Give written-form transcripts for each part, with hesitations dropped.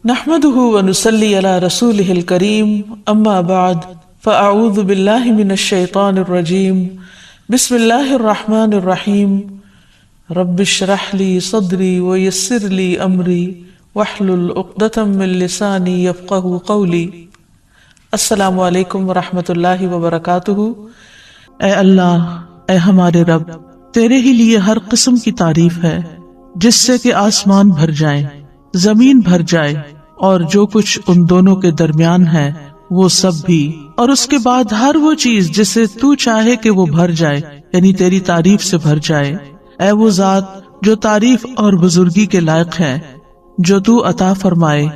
نحمده ونصلي على رسوله الكريم اما بعد فاعوذ بالله من الشيطان الرجيم بسم الله الرحمن الرحيم رب اشرح لي صدري ويسر لي امري واحلل عقدة من لساني يفقهوا قولي۔ السلام علیکم ورحمۃ اللہ وبرکاتہ۔ اے اللہ، اے ہمارے رب، تیرے ہی لیے ہر قسم کی تعریف ہے جس سے کہ آسمان بھر جائیں، زمین بھر جائے اور جو کچھ ان دونوں کے درمیان ہے وہ سب بھی، اور اس کے بعد ہر وہ چیز جسے تو چاہے کہ وہ بھر جائے، یعنی تیری تعریف سے بھر جائے۔ اے وہ ذات جو تعریف اور بزرگی کے لائق ہے، جو تو عطا فرمائے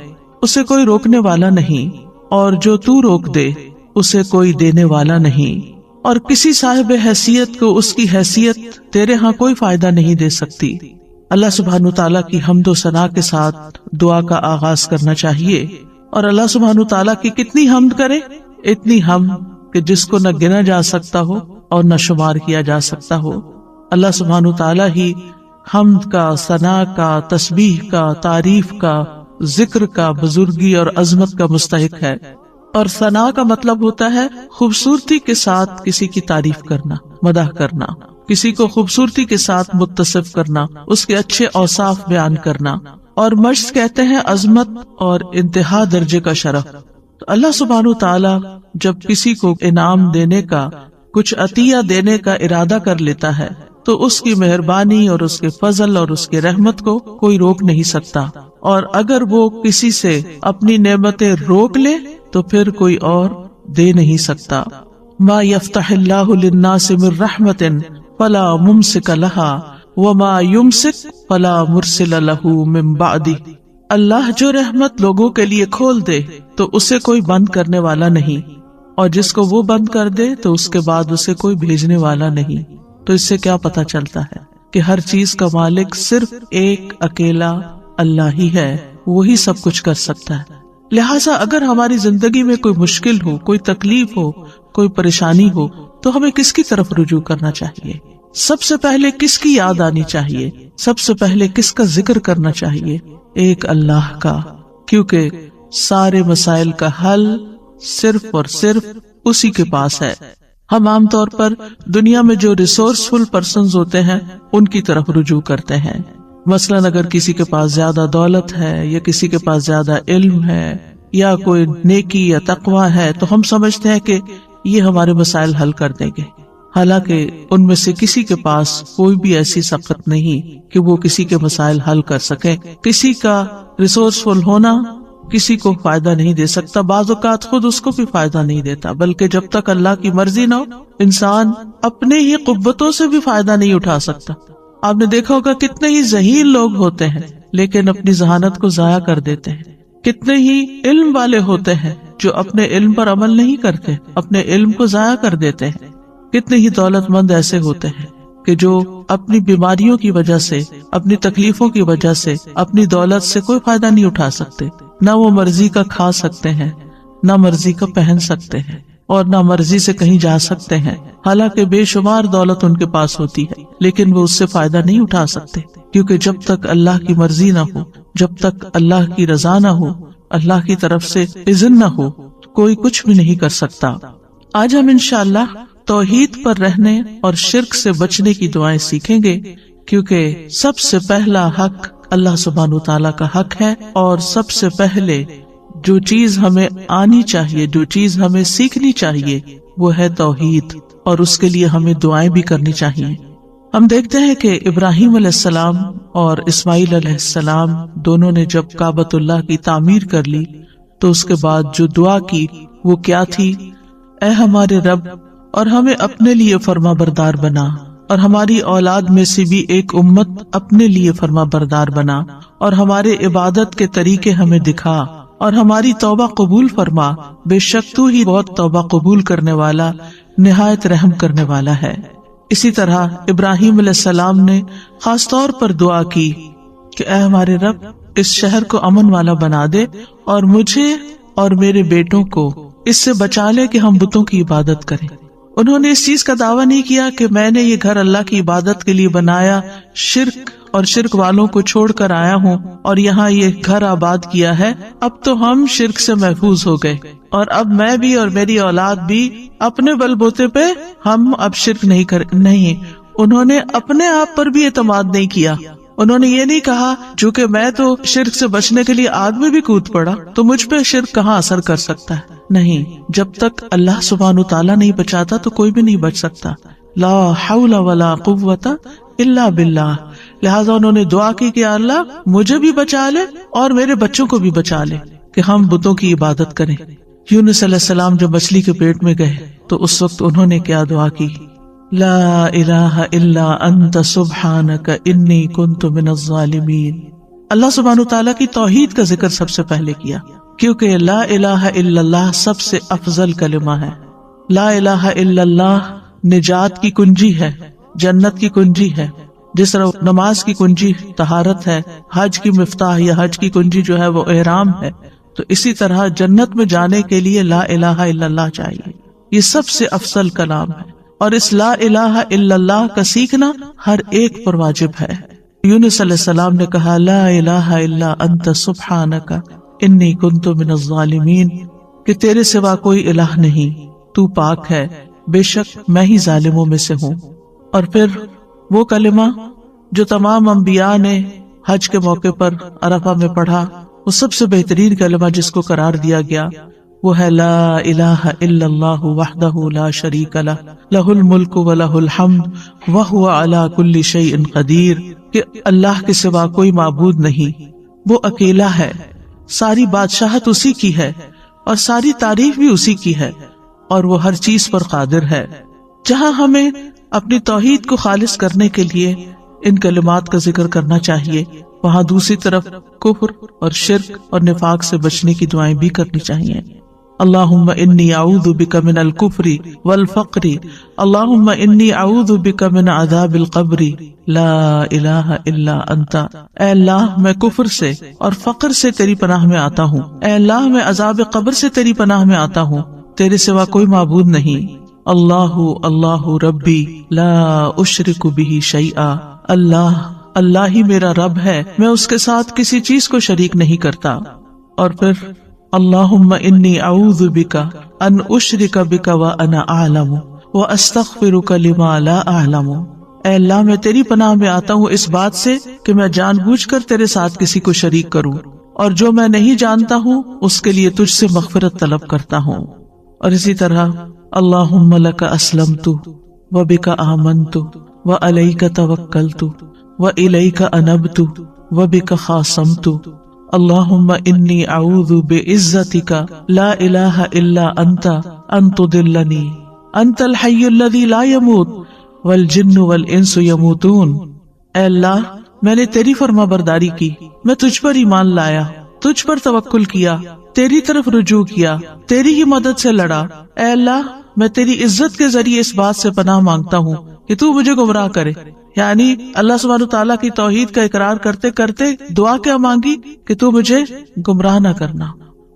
اسے کوئی روکنے والا نہیں، اور جو تو روک دے اسے کوئی دینے والا نہیں، اور کسی صاحب حیثیت کو اس کی حیثیت تیرے ہاں کوئی فائدہ نہیں دے سکتی۔ اللہ سبحانہ تعالیٰ کی حمد و ثنا کے ساتھ دعا کا آغاز کرنا چاہیے، اور اللہ سبحانہ تعالیٰ کی کتنی حمد کرے، اتنی حمد کہ جس کو نہ گنا جا سکتا ہو اور نہ شمار کیا جا سکتا ہو۔ اللہ سبحانہ تعالیٰ ہی حمد کا، ثنا کا، تسبیح کا، تعریف کا، ذکر کا، بزرگی اور عظمت کا مستحق ہے۔ اور ثنا کا مطلب ہوتا ہے خوبصورتی کے ساتھ کسی کی تعریف کرنا، مدح کرنا، کسی کو خوبصورتی کے ساتھ متصف کرنا، اس کے اچھے اوصاف بیان کرنا، اور مجد کہتے ہیں عظمت اور انتہا درجے کا شرف۔ تو اللہ سبحانہ تعالیٰ جب کسی کو انعام دینے کا، کچھ عطیہ دینے کا ارادہ کر لیتا ہے تو اس کی مہربانی اور اس کے فضل اور اس کے رحمت کو کوئی روک نہیں سکتا، اور اگر وہ کسی سے اپنی نعمتیں روک لے تو پھر کوئی اور دے نہیں سکتا۔ ما یفتح اللہ للناس من رحمت فلا ممسک لها وما یمسک فلا مرسل له من بعدہ۔ اللہ جو رحمت لوگوں کے لیے کھول دے تو اسے کوئی بند کرنے والا نہیں، اور جس کو وہ بند کر دے تو اس کے بعد اسے کوئی بھیجنے والا نہیں۔ تو اس سے کیا پتہ چلتا ہے کہ ہر چیز کا مالک صرف ایک اکیلا اللہ ہی ہے، وہی سب کچھ کر سکتا ہے۔ لہٰذا اگر ہماری زندگی میں کوئی مشکل ہو، کوئی تکلیف ہو، کوئی پریشانی ہو تو ہمیں کس کی طرف رجوع کرنا چاہیے؟ سب سے پہلے کس کی یاد آنی چاہیے؟ سب سے پہلے کس کا ذکر کرنا چاہیے؟ ایک اللہ کا، کیونکہ سارے مسائل کا حل صرف اور صرف اسی کے پاس ہے۔ ہم عام طور پر دنیا میں جو ریسورسفل پرسنز ہوتے ہیں ان کی طرف رجوع کرتے ہیں۔ مثلاً اگر کسی کے پاس زیادہ دولت ہے، یا کسی کے پاس زیادہ علم ہے، یا کوئی نیکی یا تقوی ہے، تو ہم سمجھتے ہیں کہ یہ ہمارے مسائل حل کر دیں گے، حالانکہ ان میں سے کسی کے پاس کوئی بھی ایسی سخت نہیں کہ وہ کسی کے مسائل حل کر سکے۔ کسی کا ریسورسفل ہونا کسی کو فائدہ نہیں دے سکتا، بعض اوقات خود اس کو بھی فائدہ نہیں دیتا، بلکہ جب تک اللہ کی مرضی نہ ہو انسان اپنے ہی قوتوں سے بھی فائدہ نہیں اٹھا سکتا۔ آپ نے دیکھا ہوگا کتنے ہی ذہین لوگ ہوتے ہیں لیکن اپنی ذہانت کو ضائع کر دیتے ہیں، کتنے ہی علم والے ہوتے ہیں جو اپنے علم پر عمل نہیں کرتے، اپنے علم کو ضائع کر دیتے ہیں، کتنے ہی دولت مند ایسے ہوتے ہیں کہ جو اپنی بیماریوں کی وجہ سے، اپنی تکلیفوں کی وجہ سے اپنی دولت سے کوئی فائدہ نہیں اٹھا سکتے، نہ وہ مرضی کا کھا سکتے ہیں، نہ مرضی کا پہن سکتے ہیں، اور نہ مرضی سے کہیں جا سکتے ہیں، حالانکہ بے شمار دولت ان کے پاس ہوتی ہے لیکن وہ اس سے فائدہ نہیں اٹھا سکتے، کیونکہ جب تک اللہ کی مرضی نہ ہو، جب تک اللہ کی رضا نہ ہو، اللہ کی طرف سے اذن نہ ہو، کوئی کچھ بھی نہیں کر سکتا۔ آج ہم انشاءاللہ توحید پر رہنے اور شرک سے بچنے کی دعائیں سیکھیں گے، کیونکہ سب سے پہلا حق اللہ سبحانہ تعالیٰ کا حق ہے، اور سب سے پہلے جو چیز ہمیں آنی چاہیے، جو چیز ہمیں سیکھنی چاہیے وہ ہے توحید، اور اس کے لیے ہمیں دعائیں بھی کرنی چاہیے۔ ہم دیکھتے ہیں کہ ابراہیم علیہ السلام اور اسماعیل علیہ السلام دونوں نے جب کعبۃ اللہ کی تعمیر کر لی تو اس کے بعد جو دعا کی وہ کیا تھی؟ اے ہمارے رب، اور ہمیں اپنے لیے فرما بردار بنا، اور ہماری اولاد میں سے بھی ایک امت اپنے لیے فرما بردار بنا، اور ہمارے عبادت کے طریقے ہمیں دکھا، اور ہماری توبہ قبول فرما، بے شک تو ہی بہت توبہ قبول کرنے والا، نہایت رحم کرنے والا ہے۔ اسی طرح ابراہیم علیہ السلام نے خاص طور پر دعا کی کہ اے ہمارے رب، اس شہر کو امن والا بنا دے، اور مجھے اور میرے بیٹوں کو اس سے بچا لے کہ ہم بتوں کی عبادت کریں۔ انہوں نے اس چیز کا دعویٰ نہیں کیا کہ میں نے یہ گھر اللہ کی عبادت کے لیے بنایا، شرک اور شرک والوں کو چھوڑ کر آیا ہوں اور یہاں یہ گھر آباد کیا ہے، اب تو ہم شرک سے محفوظ ہو گئے، اور اب میں بھی اور میری اولاد بھی اپنے بل بوتے پہ ہم اب شرک نہیں۔ انہوں نے اپنے آپ پر بھی اعتماد نہیں کیا، انہوں نے یہ نہیں کہا چونکہ میں تو شرک سے بچنے کے لیے آگ میں بھی کود پڑا تو مجھ پہ شرک کہاں اثر کر سکتا ہے۔ نہیں، جب تک اللہ سبحانہ تعالیٰ نہیں بچاتا تو کوئی بھی نہیں بچ سکتا۔ لا حول ولا قوت الا باللہ۔ لہٰذا انہوں نے دعا کی کہ اللہ مجھے بھی بچا لے اور میرے بچوں کو بھی بچا لے کہ ہم بتوں کی عبادت کریں۔ یونس علیہ السلام جب مچھلی کے پیٹ میں گئے تو اس وقت انہوں نے کیا دعا کی؟ لا الہ الا انت سبحانک انی کنت من الظالمین۔ اللہ سبحانہ تعالیٰ کی توحید کا ذکر سب سے پہلے کیا، کیونکہ لا الہ الا اللہ سب سے افضل کلمہ ہے۔ لا الہ الا اللہ نجات کی کنجی ہے، جنت کی کنجی ہے۔ جس طرح نماز کی کنجی طہارت ہے، حج کی مفتاح یا حج کی کنجی جو ہے وہ احرام ہے، تو اسی طرح جنت میں جانے کے لیے لا الہ الا اللہ چاہیے۔ یہ سب سے افضل کلام ہے، اور اس لا الہ الا اللہ کا سیکھنا ہر ایک پر واجب ہے۔ یونس علیہ السلام نے کہا لا الہ الا انت سبحانک انی کنت من الظالمین، کہ تیرے سوا کوئی الہ نہیں، تو پاک ہے، بے شک میں ہی ظالموں میں سے ہوں۔ اور پھر وہ کلمہ جو تمام انبیاء نے حج کے موقع پر عرفہ میں پڑھا، وہ سب سے بہترین کلمہ جس کو قرار دیا گیا وہ ہے لا الہ الا اللہ وحدہ لا شریک لہ لہ الملک و لہ الحمد وہو علی کل شیء قدیر، کہ اللہ کے سوا کوئی معبود نہیں، وہ اکیلا ہے، ساری بادشاہت اسی کی ہے اور ساری تعریف بھی اسی کی ہے، اور وہ ہر چیز پر قادر ہے۔ جہاں ہمیں اپنی توحید کو خالص کرنے کے لیے ان کلمات کا ذکر کرنا چاہیے، وہاں دوسری طرف کفر اور شرک اور نفاق سے بچنے کی دعائیں بھی کرنی چاہیے۔ اللہم انی اعوذ بک من الکفر والفقر، اللہم انی اعوذ بک من عذاب القبر، لا الہ الا انت۔ اے اللہ میں کفر سے اور فقر سے تیری پناہ میں آتا ہوں، اے اللہ میں عذاب قبر سے تیری پناہ میں آتا ہوں، تیرے سوا کوئی معبود نہیں۔ اللہ اللہ ربی لا اشرک بہ شیئا، اللہ ہی میرا رب ہے، میں اس کے ساتھ کسی چیز کو شریک نہیں کرتا۔ اور پھر اللہم انی اعوذ بک ان اشرک بک وانا اعلم واستغفرک لما لا اعلم۔ اے اللہ میں تیری پناہ میں آتا ہوں اس بات سے کہ میں جان بوجھ کر تیرے ساتھ کسی کو شریک کروں، اور جو میں نہیں جانتا ہوں اس کے لیے تجھ سے مغفرت طلب کرتا ہوں۔ اور اسی طرح اللہم لک اسلمت وبک آمنت وعلیک توکلت وإلیک انبت وبک خاصمت، اللہم انی اعوذ بعزتک لا الہ الا انت ان تضلنی، انت الحی الذی لا یموت والجن والانس یموتون۔ اے اللہ میں نے تیری فرما برداری کی، میں تجھ پر ایمان لایا، تجھ پر توکل کیا، تیری طرف رجوع کیا، تیری ہی مدد سے لڑا۔ اے اللہ میں تیری عزت کے ذریعے اس بات سے پناہ مانگتا ہوں کہ تو مجھے گمراہ کرے۔ یعنی اللہ سبحانہ تعالیٰ کی توحید کا اقرار کرتے کرتے دعا کیا مانگی کہ تو مجھے گمراہ نہ کرنا،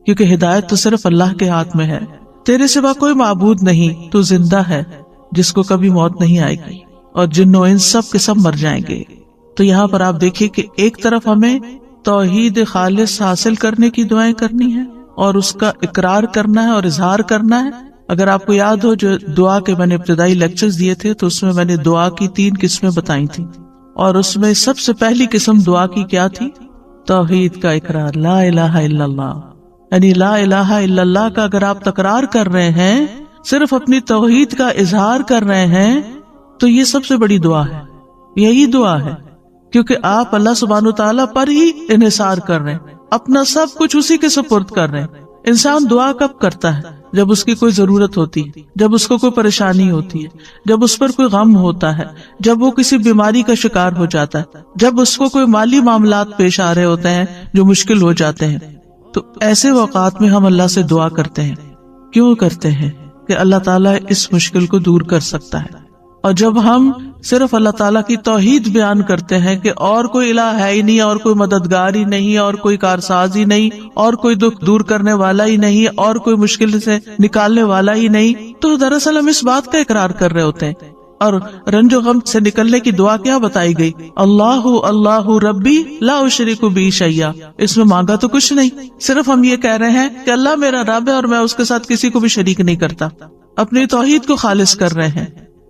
کیونکہ ہدایت تو صرف اللہ کے ہاتھ میں ہے، تیرے سوا کوئی معبود نہیں، تو زندہ ہے جس کو کبھی موت نہیں آئے گی، اور جن و انس سب کے سب مر جائیں گے۔ تو یہاں پر آپ دیکھیے کہ ایک طرف ہمیں توحید خالص حاصل کرنے کی دعائیں کرنی ہے اور اس کا اقرار کرنا ہے اور اظہار کرنا ہے۔ اگر آپ کو یاد ہو جو دعا کے میں نے ابتدائی لیکچرز دیے تھے تو اس میں میں نے دعا کی 3 قسمیں بتائی تھی، اور اس میں سب سے پہلی قسم دعا کی کیا تھی؟ توحید کا اقرار، لا الہ الا اللہ۔ یعنی لا الہ الا اللہ کا اگر آپ تکرار کر رہے ہیں، صرف اپنی توحید کا اظہار کر رہے ہیں، تو یہ سب سے بڑی دعا ہے، یہی دعا ہے، کیونکہ آپ اللہ سبحانہ تعالیٰ پر ہی انحصار کر رہے ہیں، اپنا سب کچھ اسی کے سپرد کر رہے ہیں۔ انسان دعا کب کرتا ہے؟ جب اس کی کوئی ضرورت ہوتی ہے، جب اس کو کوئی پریشانی ہوتی ہے، جب اس پر کوئی غم ہوتا ہے، جب وہ کسی بیماری کا شکار ہو جاتا ہے، جب اس کو کوئی مالی معاملات پیش آ رہے ہوتے ہیں جو مشکل ہو جاتے ہیں، تو ایسے اوقات میں ہم اللہ سے دعا کرتے ہیں۔ کیوں کرتے ہیں؟ کہ اللہ تعالیٰ اس مشکل کو دور کر سکتا ہے۔ اور جب ہم صرف اللہ تعالیٰ کی توحید بیان کرتے ہیں کہ اور کوئی الہ ہے ہی نہیں، اور کوئی مددگار ہی نہیں، اور کوئی کارساز ہی نہیں، اور کوئی دکھ دور کرنے والا ہی نہیں، اور کوئی مشکل سے نکالنے والا ہی نہیں، تو دراصل ہم اس بات کا اقرار کر رہے ہوتے ہیں اور رنج و غم سے نکلنے کی دعا کیا بتائی گئی؟ اللہ اللہ ربی لا اشرک بہ شیئا. اس میں مانگا تو کچھ نہیں، صرف ہم یہ کہہ رہے ہیں کہ اللہ میرا رب ہے اور میں اس کے ساتھ کسی کو بھی شریک نہیں کرتا. اپنی توحید کو خالص کر رہے ہیں،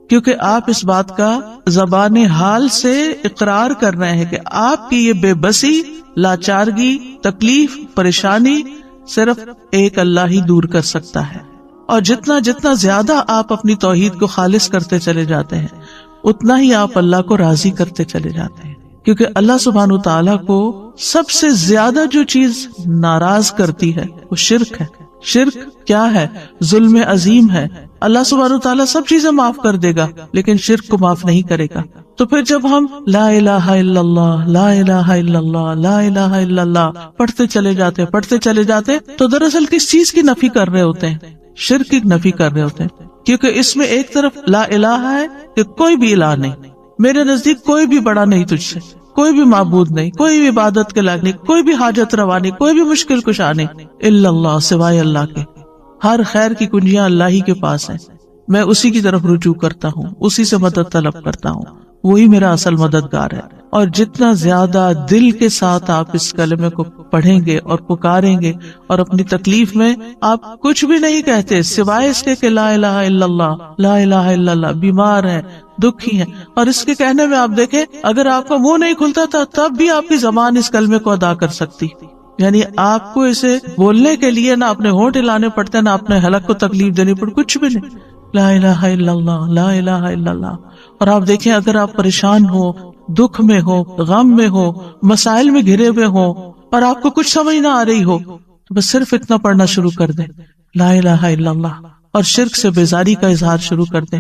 کیونکہ آپ اس بات کا زبان حال سے اقرار کر رہے ہیں کہ آپ کی یہ بے بسی، لاچارگی، تکلیف، پریشانی صرف ایک اللہ ہی دور کر سکتا ہے. اور جتنا زیادہ آپ اپنی توحید کو خالص کرتے چلے جاتے ہیں اتنا ہی آپ اللہ کو راضی کرتے چلے جاتے ہیں. کیونکہ اللہ سبحانہ وتعالیٰ کو سب سے زیادہ جو چیز ناراض کرتی ہے وہ شرک ہے. شرک کیا ہے؟ ظلم عظیم ہے. اللہ سبحانہ وتعالیٰ سب چیزیں معاف کر دے گا لیکن شرک کو معاف نہیں کرے گا. تو پھر جب ہم لا الہ الا اللہ لا الہ الا اللہ لا الہ الا اللہ پڑھتے چلے جاتے تو دراصل کس چیز کی نفی کر رہے ہوتے ہیں؟ شرک کی نفی کر رہے ہوتے ہیں. کیونکہ اس میں ایک طرف لا الہ ہے کہ کوئی بھی الہ نہیں، میرے نزدیک کوئی بھی بڑا نہیں تجھ سے، کوئی بھی معبود نہیں، کوئی بھی عبادت کے لائق نہیں، کوئی بھی حاجت روا نہیں، کوئی بھی مشکل کشا نہیں الا اللہ، سوائے اللہ کے. ہر خیر کی کنجیاں اللہ ہی کے پاس ہیں، میں اسی کی طرف رجوع کرتا ہوں، اسی سے مدد طلب کرتا ہوں، وہی میرا اصل مددگار ہے. اور جتنا زیادہ دل کے ساتھ آپ اس کلمے کو پڑھیں گے اور پکاریں گے اور اپنی تکلیف میں آپ کچھ بھی نہیں کہتے سوائے اس کے کہ لا الہ الا اللہ لا الہ الا اللہ، بیمار ہیں، دکھی ہیں، اور اس کے کہنے میں آپ دیکھیں اگر آپ کا منہ نہیں کھلتا تھا تب بھی آپ کی زبان اس کلمے کو ادا کر سکتی. یعنی آپ کو اسے بولنے کے لیے نہ اپنے ہونٹ ہلانے پڑتے نہ اپنے حلق کو تکلیف دینی پڑتی، کچھ بھی نہیں، لا الہ الا اللہ لا الہ الا اللہ. اور آپ دیکھیں اگر آپ پریشان ہو، دکھ میں ہو، غم میں ہو، مسائل میں گھرے ہوئے ہو اور آپ کو کچھ سمجھ نہ آ رہی ہو تو بس صرف اتنا پڑھنا شروع کر دیں لا الہ الا اللہ اور شرک سے بیزاری کا اظہار شروع کر دیں.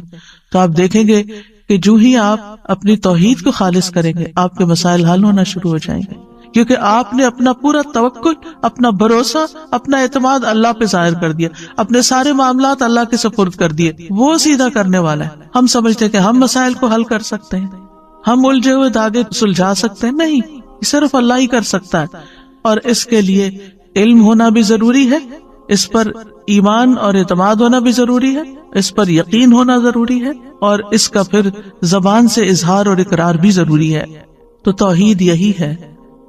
تو آپ دیکھیں گے کہ جو ہی آپ اپنی توحید کو خالص کریں گے آپ کے مسائل حل ہونا شروع ہو جائیں گے، کیونکہ آپ نے اپنا پورا توکل، اپنا بھروسہ، اپنا اعتماد اللہ پہ ظاہر کر دیا، اپنے سارے معاملات اللہ کے سپرد کر دیے. وہ سیدھا کرنے والا ہے. ہم سمجھتے ہیں کہ ہم مسائل کو حل کر سکتے ہیں، ہم الجھے ہوئے دھاگے سلجھا سکتے ہیں، نہیں، صرف اللہ ہی کر سکتا ہے. اور اس کے لیے علم ہونا بھی ضروری ہے، اس پر ایمان اور اعتماد ہونا بھی ضروری ہے، اس پر یقین ہونا ضروری ہے، اور اس کا پھر زبان سے اظہار اور اقرار بھی ضروری ہے. تو توحید یہی ہے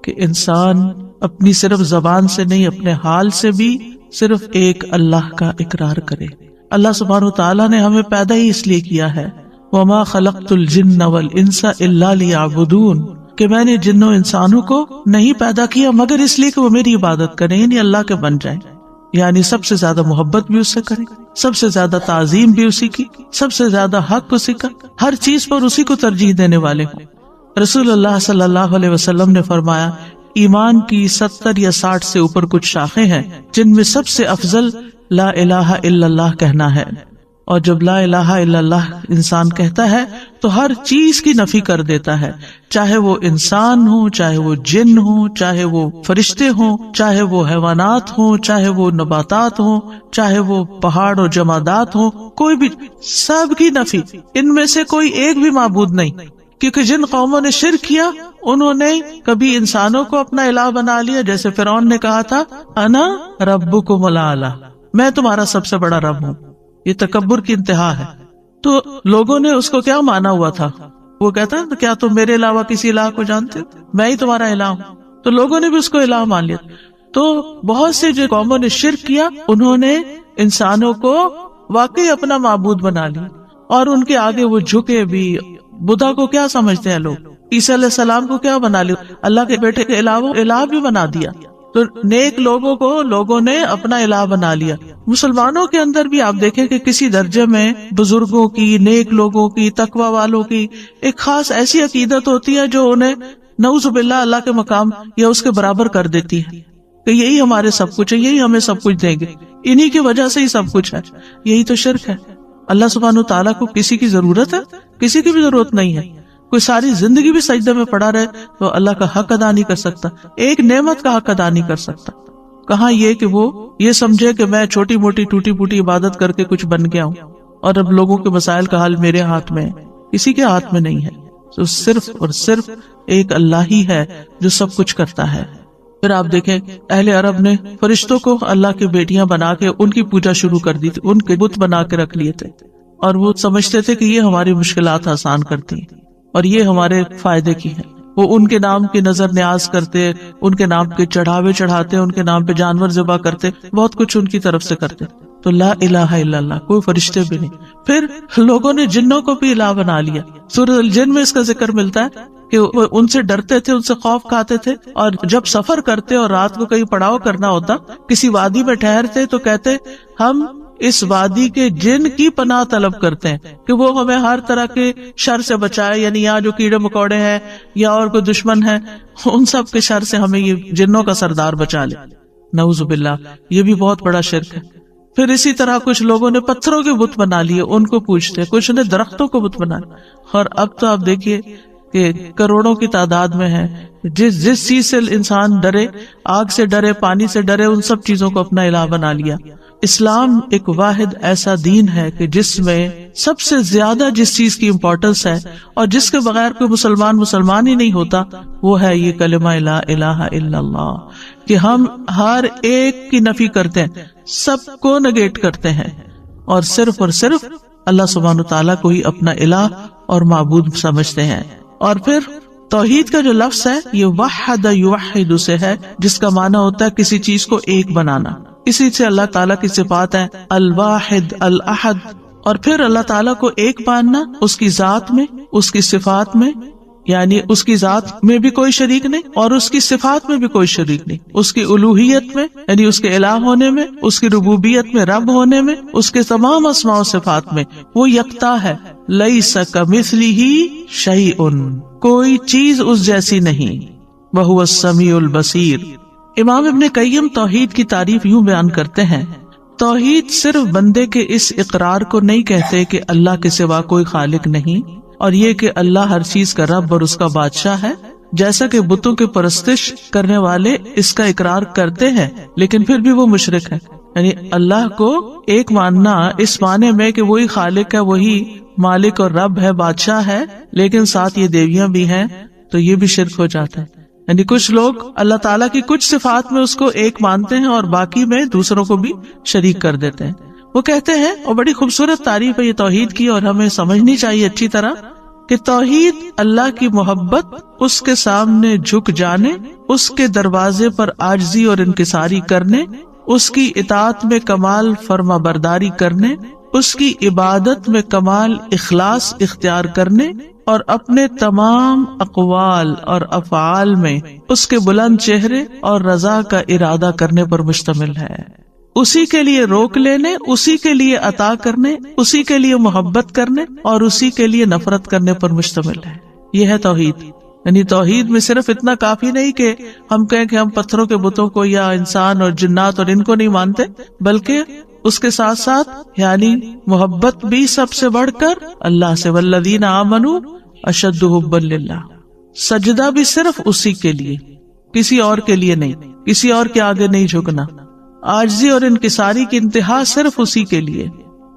کہ انسان اپنی صرف زبان سے نہیں اپنے حال سے بھی صرف ایک اللہ کا اقرار کرے. اللہ سبحانہ وتعالیٰ نے ہمیں پیدا ہی اس لیے کیا ہے، وَمَا خَلَقْتُ الْجِنَّ وَالْإِنسَ إِلَّا لِيَعْبُدُونَ، کہ میں نے جنوں انسانوں کو نہیں پیدا کیا مگر اس لیے کہ وہ میری عبادت کریں، یعنی اللہ کے بن جائیں. یعنی سب سے زیادہ محبت بھی اس سے کریں، سب سے زیادہ تعظیم بھی اسی کی، سب سے زیادہ حق اسی کا، ہر چیز پر اسی کو ترجیح دینے والے ہوں. رسول اللہ صلی اللہ علیہ وسلم نے فرمایا ایمان کی 70 یا 60 سے اوپر کچھ شاخیں ہیں جن میں سب سے افضل لا الہ الا اللہ کہنا ہے. اور جب لا الہ الا اللہ انسان کہتا ہے تو ہر چیز کی نفی کر دیتا ہے، چاہے وہ انسان ہو، چاہے وہ جن ہو، چاہے وہ فرشتے ہوں، چاہے وہ حیوانات ہوں، چاہے وہ نباتات ہوں، چاہے وہ پہاڑ اور جمادات ہوں، کوئی بھی، سب کی نفی. ان میں سے کوئی ایک بھی معبود نہیں، کیونکہ جن قوموں نے شرک کیا انہوں نے کبھی انسانوں کو اپنا الہ بنا لیا، جیسے فرعون نے کہا تھا انا ربکم الاعلی، میں تمہارا سب سے بڑا رب ہوں. یہ تکبر کی انتہا ہے. تو لوگوں نے اس کو کیا مانا ہوا تھا؟ وہ کہتا ہے کیا تم میرے علاوہ کسی الہ کو جانتے ہو؟ میں ہی تمہارا الہ ہوں. تو لوگوں نے بھی اس کو الہ مان لیا. تو بہت سے جو قوموں نے شرک کیا انہوں نے انسانوں کو واقعی اپنا معبود بنا لیا اور ان کے آگے وہ جھکے بھی. بدھا کو کیا سمجھتے ہیں لوگ؟ عیسیٰ علیہ السلام کو کیا بنا لیا؟ اللہ کے بیٹے کے علاوہ الہ بھی بنا دیا. تو نیک لوگوں کو لوگوں نے اپنا الہ بنا لیا. مسلمانوں کے اندر بھی آپ دیکھیں کہ کسی درجے میں بزرگوں کی، نیک لوگوں کی، تقوی والوں کی ایک خاص ایسی عقیدت ہوتی ہے جو انہیں نعوذ باللہ اللہ کے مقام یا اس کے برابر کر دیتی ہے کہ یہی ہمارے سب کچھ ہے، یہی ہمیں سب کچھ دیں گے، انہی کی وجہ سے ہی سب کچھ ہے. یہی تو شرک ہے. اللہ سبحانہ تعالیٰ کو کسی کی ضرورت ہے؟ کسی کی بھی ضرورت نہیں ہے. کوئی ساری زندگی بھی سجدے میں پڑا رہے تو اللہ کا حق ادا نہیں کر سکتا، ایک نعمت کا حق ادا نہیں کر سکتا. کہاں یہ کہ وہ یہ سمجھے کہ میں چھوٹی موٹی ٹوٹی پوٹی عبادت کر کے کچھ بن گیا ہوں اور اب لوگوں کے مسائل کا حل میرے ہاتھ میں ہے. کسی کے ہاتھ میں نہیں ہے. تو صرف اور صرف ایک اللہ ہی ہے جو سب کچھ کرتا ہے. پھر آپ دیکھیں اہل عرب نے فرشتوں کو اللہ کی بیٹیاں بنا کے ان کی پوجا شروع کر دی تھی، ان کے بت بنا کے رکھ لیے تھے. اور وہ سمجھتے تھے کہ یہ ہماری مشکلات آسان کرتی ہیں اور یہ ہمارے فائدے کی ہے. وہ ان کے نام کی نظر نیاز کرتے، ان کے نام کے چڑھاوے چڑھاتے، ان کے نام پہ جانور ذبح کرتے، بہت کچھ ان کی طرف سے کرتے. تو لا الہ الا اللہ، کوئی فرشتے بھی نہیں. پھر لوگوں نے جنوں کو بھی الہ بنا لیا. سورۃ الجن میں اس کا ذکر ملتا ہے کہ وہ ان سے ڈرتے تھے، ان سے خوف کھاتے تھے، اور جب سفر کرتے اور رات کو کہیں پڑاؤ کرنا ہوتا، کسی وادی میں ٹھہرتے تو کہتے ہم اس وادی کے جن کی پناہ طلب کرتے ہیں کہ وہ ہمیں ہر طرح کے شر سے بچائے، یعنی یہاں جو کیڑے مکوڑے ہیں یا اور کوئی دشمن ہے ان سب کے شر سے ہمیں یہ جنوں کا سردار بچا لے. نعوذ باللہ، یہ بھی بہت بڑا شرک ہے. پھر اسی طرح کچھ لوگوں نے پتھروں کے بت بنا لیے، ان کو پوجتے، کچھ نے درختوں کو بت بنا لیا. اور اب تو آپ دیکھیے کہ کروڑوں کی تعداد میں ہے. جس چیز سے انسان ڈرے، آگ سے ڈرے، پانی سے ڈرے، ان سب چیزوں کو اپنا الہ بنا لیا. اسلام ایک واحد ایسا دین ہے کہ جس میں سب سے زیادہ جس چیز کی امپورٹنس ہے اور جس کے بغیر کوئی مسلمان ہی نہیں ہوتا، وہ ہے یہ کلمہ لا الہ الا اللہ، کہ ہم ہر ایک کی نفی کرتے ہیں، سب کو نگیٹ کرتے ہیں اور صرف اللہ سبحانہ تعالیٰ کو ہی اپنا الہ اور معبود سمجھتے ہیں. اور پھر توحید کا جو لفظ ہے یہ وحد یوحد سے ہے، جس کا معنی ہوتا ہے کسی چیز کو ایک بنانا. اسی سے اللہ تعالیٰ کی صفات ہیں الواحد الاحد. اور پھر اللہ تعالیٰ کو ایک ماننا اس کی ذات میں، اس کی صفات میں، یعنی اس کی ذات میں بھی کوئی شریک نہیں اور اس کی صفات میں بھی کوئی شریک نہیں. اس کی الوہیت میں یعنی اس کے الہ ہونے میں، اس کی ربوبیت میں رب ہونے میں، اس کے تمام اسماء و صفات میں وہ یکتا ہے. لیس کمثلہ شیء، کوئی چیز اس جیسی نہیں. وہو السمیع البصیر. امام ابن قیم توحید کی تعریف یوں بیان کرتے ہیں، توحید صرف بندے کے اس اقرار کو نہیں کہتے کہ اللہ کے سوا کوئی خالق نہیں، اور یہ کہ اللہ ہر چیز کا رب اور اس کا بادشاہ ہے، جیسا کہ بتوں کی پرستش کرنے والے اس کا اقرار کرتے ہیں لیکن پھر بھی وہ مشرک ہے. یعنی اللہ کو ایک ماننا اس معنی میں کہ وہی خالق ہے، وہی مالک اور رب ہے، بادشاہ ہے، لیکن ساتھ یہ دیویاں بھی ہیں، تو یہ بھی شرک ہو جاتا ہے. یعنی کچھ لوگ اللہ تعالیٰ کی کچھ صفات میں اس کو ایک مانتے ہیں اور باقی میں دوسروں کو بھی شریک کر دیتے ہیں. وہ کہتے ہیں، اور بڑی خوبصورت تعریف ہے یہ توحید کی اور ہمیں سمجھنی چاہیے اچھی طرح، کہ توحید اللہ کی محبت، اس کے سامنے جھک جانے، اس کے دروازے پر عاجزی اور انکساری کرنے، اس کی اطاعت میں کمال فرما برداری کرنے، اس کی عبادت میں کمال اخلاص اختیار کرنے، اور اپنے تمام اقوال اور افعال میں اس کے بلند چہرے اور رضا کا ارادہ کرنے پر مشتمل ہے. اسی کے لیے روک لینے، اسی کے لیے عطا کرنے، اسی کے لیے محبت کرنے اور اسی کے لیے نفرت کرنے پر مشتمل ہے. یہ ہے توحید. یعنی توحید میں صرف اتنا کافی نہیں کہ ہم کہیں کہ ہم پتھروں کے بتوں کو یا انسان اور جنات اور ان کو نہیں مانتے، بلکہ اس کے ساتھ ساتھ یعنی محبت بھی سب سے بڑھ کر اللہ سے، والذین آمنوا اشد حبا للہ. سجدہ بھی صرف اسی کے لیے، کسی اور کے لیے نہیں، کسی اور کے آگے نہیں جھکنا. عاجزی اور انکساری کی انتہا صرف اسی کے لیے.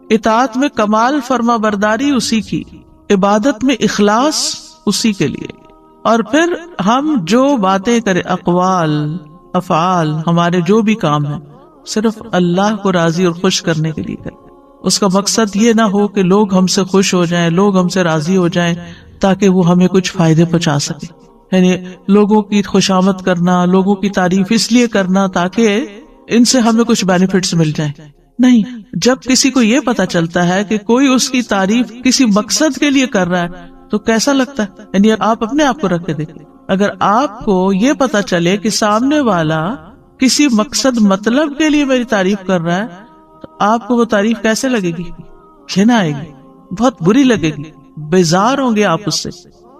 اطاعت میں کمال فرما برداری اسی کی. عبادت میں اخلاص اسی کے لیے. اور پھر ہم جو باتیں کریں، اقوال افعال، ہمارے جو بھی کام ہیں، صرف اللہ کو راضی اور خوش کرنے کے لیے کریں. اس کا مقصد یہ نہ ہو کہ لوگ ہم سے خوش ہو جائیں، لوگ ہم سے راضی ہو جائیں تاکہ وہ ہمیں کچھ فائدے پہنچا سکیں. یعنی لوگوں کی خوشامد کرنا، لوگوں کی تعریف اس لیے کرنا تاکہ ان سے ہمیں کچھ بینیفٹس مل جائیں. نہیں، جب کسی کو یہ پتا چلتا ہے کہ کوئی اس کی تعریف کسی مقصد کے لیے کر رہا ہے تو کیسا لگتا ہے. یعنی آپ اپنے آپ کو رکھ کے دیکھیں، اگر آپ کو یہ پتا چلے کہ سامنے والا کسی مقصد مطلب کے لیے میری تعریف کر رہا ہے تو آپ کو وہ تعریف کیسے لگے گی؟ گھن آئے گی، بہت بری لگے گی، بیزار ہوں گے آپ اس سے.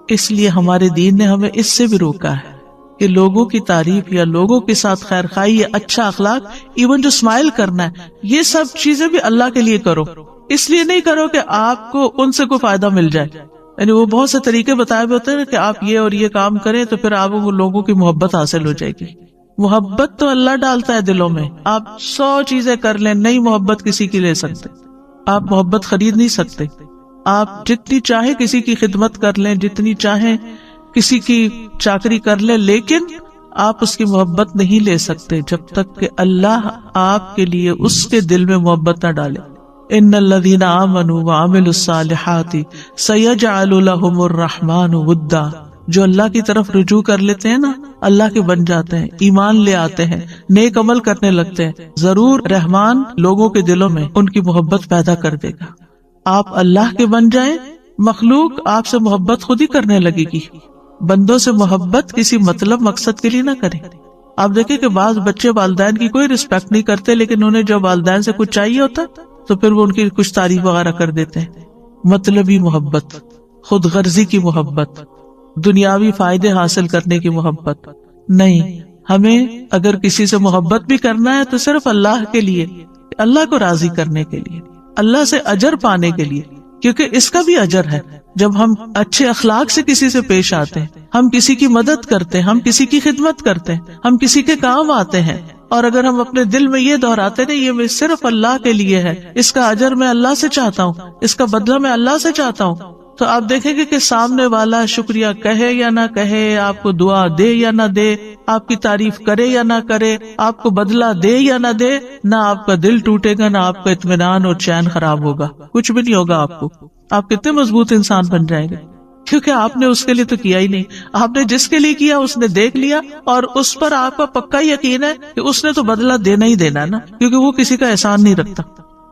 اس لیے ہمارے دین نے ہمیں اس سے بھی روکا ہے کہ لوگوں کی تعریف یا لوگوں کے ساتھ خیر خواہی یا اچھا اخلاق، ایون جو اسمائل کرنا ہے، یہ سب چیزیں بھی اللہ کے لیے کرو. اس لیے نہیں کرو کہ آپ کو ان سے کوئی فائدہ مل جائے. یعنی وہ بہت سے طریقے بتائے ہوتے ہیں کہ آپ یہ اور یہ کام کریں تو پھر آپ کو لوگوں کی محبت حاصل ہو جائے گی. محبت تو اللہ ڈالتا ہے دلوں میں. آپ 100 چیزیں کر لیں، نہیں محبت کسی کی لے سکتے. آپ محبت خرید نہیں سکتے. آپ جتنی چاہے کسی کی خدمت کر لیں، جتنی چاہیں کسی کی چاکری کر لیں، لیکن آپ اس کی محبت نہیں لے سکتے جب تک کہ اللہ آپ کے لیے اس کے دل میں محبت نہ ڈالے. ان الذین آمنوا وعملوا الصالحات سیجعل لهم الرحمن ودا. جو اللہ کی طرف رجوع کر لیتے ہیں نا، اللہ کے بن جاتے ہیں، ایمان لے آتے ہیں، نیک عمل کرنے لگتے ہیں، ضرور رحمان لوگوں کے دلوں میں ان کی محبت پیدا کر دے گا. آپ اللہ کے بن جائیں، مخلوق آپ سے محبت خود ہی کرنے لگے گی. بندوں سے محبت کسی مطلب مقصد کے لیے نہ کریں. آپ دیکھیں کہ بعض بچے والدین کی کوئی رسپیکٹ نہیں کرتے، لیکن انہیں جب والدین سے کچھ چاہیے ہوتا تو پھر وہ ان کی کچھ تعریف وغیرہ کر دیتے ہیں. مطلبی محبت، خود غرضی کی محبت، دنیاوی فائدے حاصل کرنے کی محبت نہیں. ہمیں اگر کسی سے محبت بھی کرنا ہے تو صرف اللہ کے لیے، اللہ کو راضی کرنے کے لیے، اللہ سے اجر پانے کے لیے، کیونکہ اس کا بھی اجر ہے. جب ہم اچھے اخلاق سے کسی سے پیش آتے ہیں، ہم کسی کی مدد کرتے ہیں، ہم کسی کی خدمت کرتے ہیں، ہم کسی کے کام آتے ہیں، اور اگر ہم اپنے دل میں یہ دہراتے ہیں یہ میں صرف اللہ کے لیے ہے، اس کا اجر میں اللہ سے چاہتا ہوں، اس کا بدلہ میں اللہ سے چاہتا ہوں، تو آپ دیکھیں گے کہ سامنے والا شکریہ کہے یا نہ کہے، آپ کو دعا دے یا نہ دے، آپ کی تعریف کرے یا نہ کرے، آپ کو بدلہ دے یا نہ دے، نہ آپ کا دل ٹوٹے گا، نہ آپ کا اطمینان اور چین خراب ہوگا، کچھ بھی نہیں ہوگا آپ کو. آپ کتنے مضبوط انسان بن جائیں گے، کیونکہ آپ نے اس کے لیے تو کیا ہی نہیں. آپ نے جس کے لیے کیا اس نے دیکھ لیا، اور اس پر آپ کا پکا یقین ہے کہ اس نے تو بدلہ دینا ہی دینا نا، کیونکہ وہ کسی کا احسان نہیں رکھتا.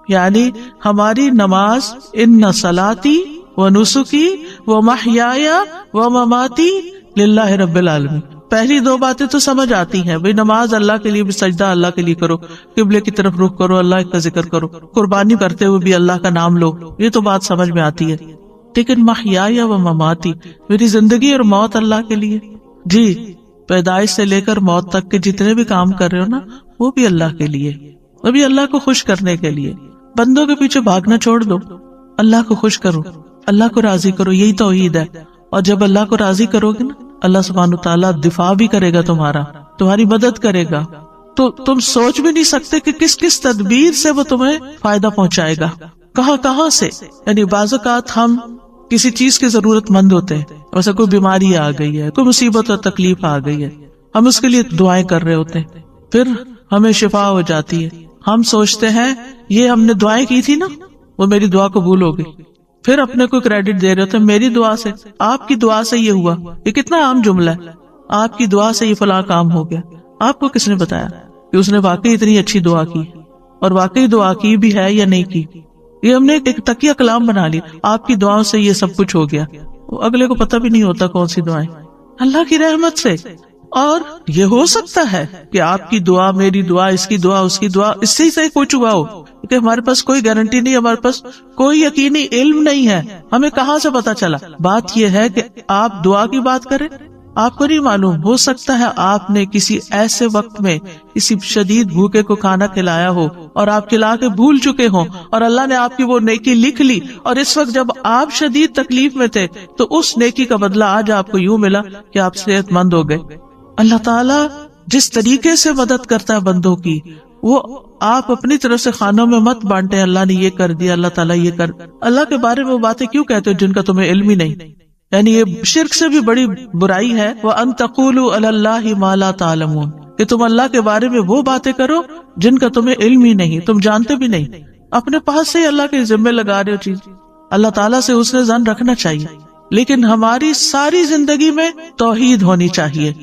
یعنی ہماری نماز، ان صلاتی ونسکی ومحیای ومماتی للہ رب العالمین، پہلی دو باتیں تو سمجھ آتی ہیں. بھئی نماز اللہ کے لیے بھی، سجدہ اللہ کے لیے کرو، قبلے کی طرف رخ کرو، اللہ کا ذکر کرو، قربانی کرتے ہوئے بھی اللہ کا نام لو، یہ تو بات سمجھ میں آتی ہے. لیکن محیای و مماتی، میری زندگی اور موت اللہ کے لیے. جی، پیدائش سے لے کر موت تک کے جتنے بھی کام کر رہے ہو نا، وہ بھی اللہ کے لیے، وہ بھی اللہ کو خوش کرنے کے لیے. بندوں کے پیچھے بھاگنا چھوڑ دو، اللہ کو خوش کرو، اللہ کو راضی کرو، یہی توحید ہے. اور جب اللہ کو راضی کرو گے نا، اللہ سبحانہ وتعالیٰ دفاع بھی کرے گا تمہارا، تمہاری مدد کرے گا. تو تم سوچ بھی نہیں سکتے کہ کس کس تدبیر سے وہ تمہیں فائدہ پہنچائے گا، کہاں کہاں سے. یعنی بعض اوقات ہم کسی چیز کے ضرورت مند ہوتے ہیں، ویسے کوئی بیماری آ گئی ہے، کوئی مصیبت اور تکلیف آ گئی ہے، ہم اس کے لیے دعائیں کر رہے ہوتے ہیں، پھر ہمیں شفا ہو جاتی ہے. ہم سوچتے ہیں یہ ہم نے دعائیں کی تھی نا، وہ میری دعا قبول ہو گئی، پھر اپنے کو کریڈٹ دے رہے ہوتے ہیں، میری دعا سے، آپ کی دعا سے یہ ہوا. یہ کتنا عام جملہ ہے، آپ کی دعا سے یہ فلاں کام ہو گیا. آپ کو کس نے بتایا کہ اس نے واقعی اتنی اچھی دعا کی، اور واقعی دعا کی بھی ہے یا نہیں کی؟ یہ ہم نے ایک تکیہ کلام بنا لی، آپ کی دعاؤں سے یہ سب کچھ ہو گیا. اگلے کو پتہ بھی نہیں ہوتا کون سی دعائیں، اللہ کی رحمت سے. اور یہ ہو سکتا ہے کہ آپ کی دعا، میری دعا، اس کی دعا، اس کی دعا، اس سے ہی صحیح کچھ ہوا ہو، کہ ہمارے پاس کوئی گارنٹی نہیں، ہمارے پاس کوئی یقینی علم نہیں ہے، ہمیں کہاں سے پتا چلا. بات یہ ہے کہ آپ دعا کی بات کریں، آپ کو نہیں معلوم، ہو سکتا ہے آپ نے کسی ایسے وقت میں کسی شدید بھوکے کو کھانا کھلایا ہو اور آپ کھلا کے بھول چکے ہوں، اور اللہ نے آپ کی وہ نیکی لکھ لی، اور اس وقت جب آپ شدید تکلیف میں تھے تو اس نیکی کا بدلہ آج آپ کو یوں ملا کہ آپ صحت مند ہو گئے. اللہ تعالیٰ جس طریقے سے مدد کرتا ہے بندوں کی، وہ آپ اپنی طرف سے خانوں میں مت بانٹے، اللہ نے یہ کر دیا، اللہ تعالیٰ یہ کر. اللہ کے بارے میں وہ باتیں کیوں کہتے ہو جن کا تمہیں علم ہی نہیں؟ یعنی یہ شرک سے بھی بڑی برائی ہے. وَأَن تَقُولُوا عَلَى اللَّهِ مَا لَا تَعْلَمُونَ، کہ تم اللہ کے بارے میں وہ باتیں کرو جن کا تمہیں علم ہی نہیں، تم جانتے بھی نہیں، اپنے پاس سے ہی اللہ کے ذمے لگا رہے ہو چیز. اللہ تعالیٰ سے حسن ظن رکھنا چاہیے، لیکن ہماری ساری زندگی میں توحید ہونی چاہیے.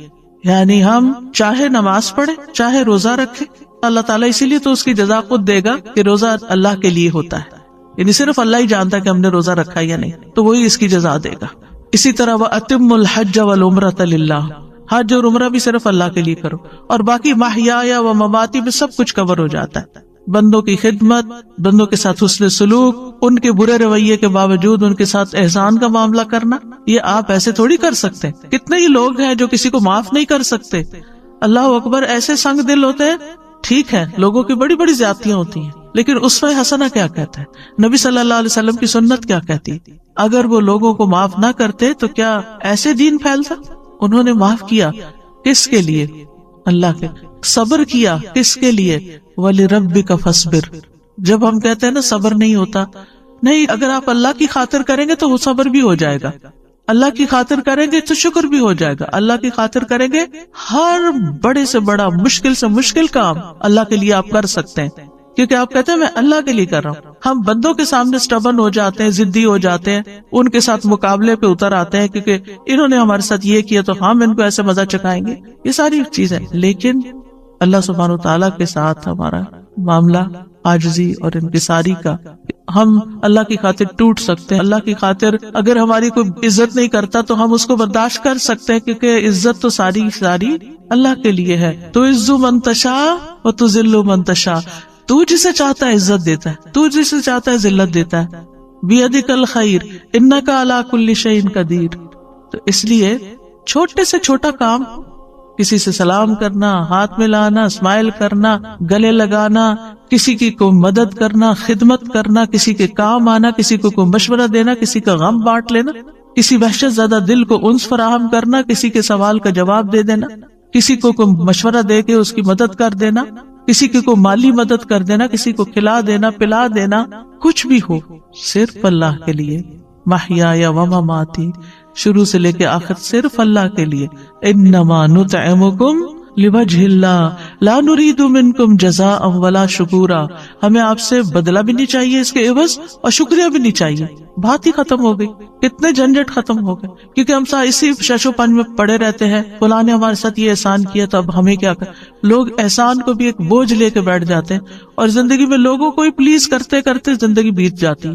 یعنی ہم چاہے نماز پڑھیں، چاہے روزہ رکھیں، اللہ تعالیٰ اسی لیے تو اس کی جزا خود دے گا کہ روزہ اللہ کے لیے ہوتا ہے. یعنی صرف اللہ ہی جانتا ہے کہ ہم نے روزہ رکھا یا نہیں، تو وہی اس کی جزا دے گا. اسی طرح وَأَتِمُّ الْحَجَّ وَالْعُمْرَةَ لِلَّهِ، حج اور عمرہ بھی صرف اللہ کے لیے کرو، اور باقی محیای و مماتی میں سب کچھ کور ہو جاتا ہے. بندوں کی خدمت، بندوں کے ساتھ حسن سلوک، ان کے برے رویے کے باوجود ان کے ساتھ احسان کا معاملہ کرنا، یہ آپ ایسے تھوڑی کر سکتے. کتنے ہی لوگ ہیں جو کسی کو معاف نہیں کر سکتے. اللہ اکبر، ایسے سنگ دل ہوتے ہیں. ٹھیک ہے، لوگوں کی بڑی بڑی زیادتیاں ہوتی ہیں، لیکن اسوہ حسنہ کیا کہتا ہے؟ نبی صلی اللہ علیہ وسلم کی سنت کیا کہتی؟ اگر وہ لوگوں کو معاف نہ کرتے تو کیا ایسے دین پھیلتا؟ انہوں نے معاف کیا، کس کے لیے؟ اللہ کے. صبر کیا، کس کے لیے؟ وَلِرَبِّكَ فَاصْبِرْ. جب ہم کہتے ہیں نا صبر نہیں ہوتا، نہیں، اگر آپ اللہ کی خاطر کریں گے تو وہ صبر بھی ہو جائے گا، اللہ کی خاطر کریں گے تو شکر بھی ہو جائے گا، اللہ کی خاطر کریں گے ہر بڑے سے بڑا، مشکل سے مشکل کام اللہ کے لیے آپ کر سکتے ہیں. کیونکہ آپ کہتے ہیں میں اللہ کے لیے کر رہا ہوں. ہم بندوں کے سامنے سٹبن ہو جاتے ہیں، ضدی ہو جاتے ہیں، ان کے ساتھ مقابلے پہ اتر آتے ہیں کیونکہ انہوں نے ہمارے ساتھ یہ کیا تو ہم ان کو ایسے مزہ چکھائیں گے. یہ ساری چیزیں، لیکن اللہ سبحانہ وتعالیٰ کے ساتھ ہمارا معاملہ عاجزی اور انکساری کا. ہم اللہ کی خاطر ٹوٹ سکتے ہیں، اللہ کی خاطر اگر ہماری کوئی عزت نہیں کرتا تو ہم اس کو برداشت کر سکتے ہیں، کیونکہ عزت تو ساری اللہ کے لیے ہے. تو عز من تشاء و تذل من تشاء، تو جسے چاہتا ہے عزت دیتا ہے، تو جسے چاہتا ہے ذلت دیتا ہے. بیدک الخیر انک علی کل شیء قدیر. تو اس لیے چھوٹے سے چھوٹا کام، کسی سے سلام کرنا، ہاتھ ملانا، اسمائل کرنا، گلے لگانا، کسی کی کو مدد کرنا، خدمت کرنا، کسی کے کام آنا، کسی کو کوئی مشورہ دینا، کسی کا غم بانٹ لینا، کسی وحشت زدہ دل کو انس فراہم کرنا، کسی کے سوال کا جواب دے دینا، کسی کو کوئی مشورہ دے کے اس کی مدد کر دینا، کسی کی کو مالی مدد کر دینا، کسی کو کھلا دینا، پلا دینا، کچھ بھی ہو صرف اللہ کے لیے. محیای و مماتی، شروع سے لے کے آخر صرف اللہ کے لیے. انما نطعمکم لوجہ اللہ لا نرید منکم جزاء ولا شکورا. ہمیں آپ سے بدلہ بھی نہیں چاہیے اس کے عوض، اور شکریہ بھی نہیں چاہیے. بات ہی ختم ہو گئی، کتنے جھنجٹ ختم ہو گئے. کیونکہ ہم اسی شش و پنج میں پڑے رہتے ہیں، فلاں نے ہمارے ساتھ یہ احسان کیا تو اب ہمیں کیا کر. لوگ احسان کو بھی ایک بوجھ لے کے بیٹھ جاتے ہیں، اور زندگی میں لوگوں کو ہی پلیز کرتے کرتے زندگی بیت جاتی.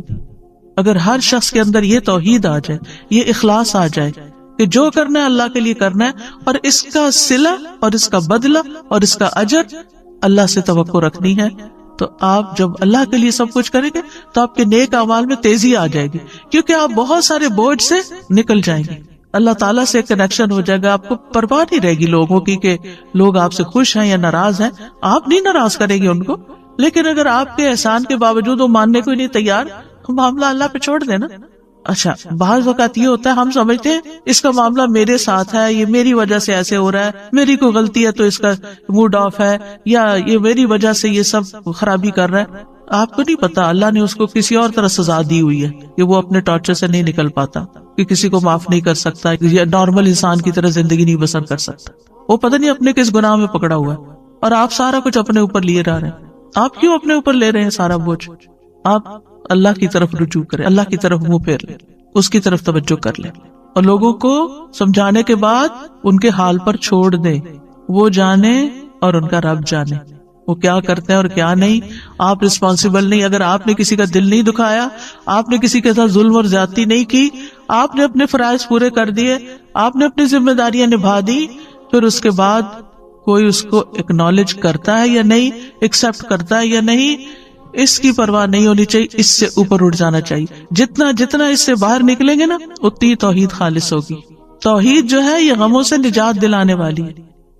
اگر ہر شخص کے اندر یہ توحید آ جائے، یہ اخلاص آ جائے کہ جو کرنا ہے اللہ کے لیے کرنا ہے، اور اس کا صلہ اور اس کا بدلہ اور اس کا اجر اللہ سے توقع رکھنی ہے، تو آپ جب اللہ کے لیے سب کچھ کریں گے تو آپ کے نیک اعمال میں تیزی آ جائے گی، کیونکہ آپ بہت سارے بوجھ سے نکل جائیں گے. اللہ تعالیٰ سے کنیکشن ہو جائے گا. آپ کو پرواہ نہیں رہے گی لوگوں کی کہ لوگ آپ سے خوش ہیں یا ناراض ہیں. آپ نہیں ناراض کریں گے ان کو، لیکن اگر آپ کے احسان کے باوجود وہ ماننے کو نہیں تیار، معاملہ اللہ پہ چھوڑ دینا. اچھا، بعض وقت یہ ہوتا ہے ہم سمجھتے ہیں اس کا معاملہ میرے ساتھ ہے، یہ میری وجہ سے ایسے ہو رہا ہے، میری کوئی غلطی ہے تو اس کا موڈ آف ہے، یا یہ میری وجہ سے یہ سب خرابی کر رہا ہے. آپ کو نہیں پتا اللہ نے اس کو کسی اور طرح سزا دی ہوئی ہے کہ وہ اپنے ٹارچر سے نہیں نکل پاتا، کہ کسی کو معاف نہیں کر سکتا، یا نارمل انسان کی طرح زندگی نہیں بسر کر سکتا. وہ پتہ نہیں اپنے کس گناہ میں پکڑا ہوا ہے، اور آپ سارا کچھ اپنے اوپر لیے رہ رہے ہیں. آپ کیوں اپنے اوپر لے رہے ہیں سارا بوجھ؟ آپ اللہ کی طرف رجوع کریں، اللہ کی طرف منہ پھیر لیں، اس کی طرف توجہ کر لیں، اور لوگوں کو سمجھانے کے بعد ان کے حال پر چھوڑ دیں. وہ جانے اور ان کا رب جانے وہ کیا کرتے ہیں اور کیا نہیں. آپ رسپانسیبل نہیں. اگر آپ نے کسی کا دل نہیں دکھایا، آپ نے کسی کے ساتھ ظلم اور زیادتی نہیں کی، آپ نے اپنے فرائض پورے کر دیے، آپ نے اپنی ذمہ داریاں نبھا دی، پھر اس کے بعد کوئی اس کو اکنالج کرتا ہے یا نہیں، ایکسپٹ کرتا ہے یا نہیں، اس کی پرواہ نہیں ہونی چاہیے. اس سے اوپر اٹھ جانا چاہیے. جتنا اس سے باہر نکلیں گے نا، اتنی توحید خالص ہوگی. توحید جو ہے یہ غموں سے نجات دلانے والی ہے،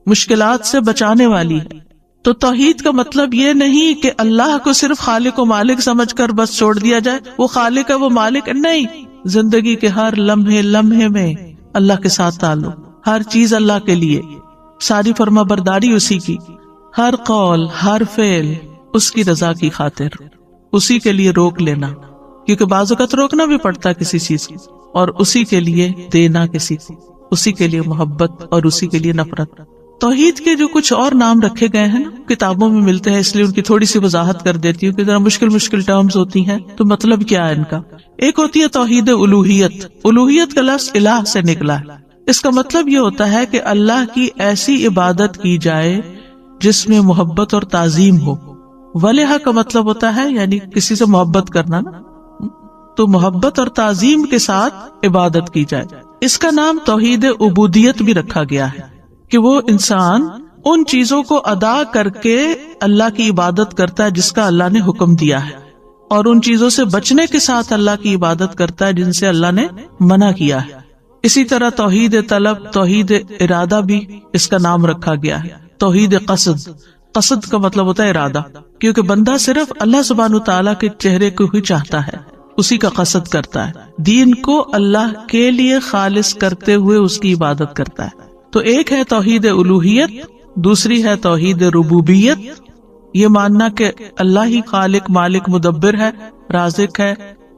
مشکلات سے بچانے والی ہے. تو توحید کا مطلب یہ نہیں کہ اللہ کو صرف خالق و مالک سمجھ کر بس چھوڑ دیا جائے، وہ خالق ہے وہ مالک نہیں. زندگی کے ہر لمحے میں اللہ کے ساتھ تعلق، ہر چیز اللہ کے لیے، ساری فرما برداری اسی کی، ہر قول ہر فعل اس کی رضا کی خاطر، اسی کے لیے روک لینا، کیونکہ بعض اوقات روکنا بھی پڑتا ہے کسی چیز کی، اور اسی کے لیے دینا کسی کو، اسی کے لیے محبت اور اسی کے لیے نفرت. توحید کے جو کچھ اور نام رکھے گئے ہیں نا، کتابوں میں ملتے ہیں، اس لیے ان کی تھوڑی سی وضاحت کر دیتی ہوں کہ ذرا مشکل ٹرمز ہوتی ہیں تو مطلب کیا ہے ان کا. ایک ہوتی ہے توحید الوہیت. الوہیت کا لفظ الہ سے نکلا ہے. اس کا مطلب یہ ہوتا ہے کہ اللہ کی ایسی عبادت کی جائے جس میں محبت اور تعظیم ہو. ولیہ کا مطلب ہوتا ہے یعنی کسی سے محبت کرنا نا، تو محبت اور تعظیم کے ساتھ عبادت کی جائے. اس کا نام توحید عبودیت بھی رکھا گیا ہے کہ وہ انسان ان چیزوں کو ادا کر کے اللہ کی عبادت کرتا ہے جس کا اللہ نے حکم دیا ہے، اور ان چیزوں سے بچنے کے ساتھ اللہ کی عبادت کرتا ہے جن سے اللہ نے منع کیا ہے. اسی طرح توحید طلب، توحید ارادہ بھی اس کا نام رکھا گیا ہے. توحید قصد، قصد کا مطلب ہوتا ہے ارادہ، کیونکہ بندہ صرف اللہ سبحانہ تعالیٰ کے چہرے کو ہی چاہتا ہے، اسی کا قصد کرتا ہے، دین کو اللہ کے لیے خالص کرتے ہوئے اس کی عبادت کرتا ہے. تو ایک ہے توحید الوہیت، دوسری ہے توحید ربوبیت. یہ ماننا کہ اللہ ہی خالق مالک مدبر ہے، رازق ہے،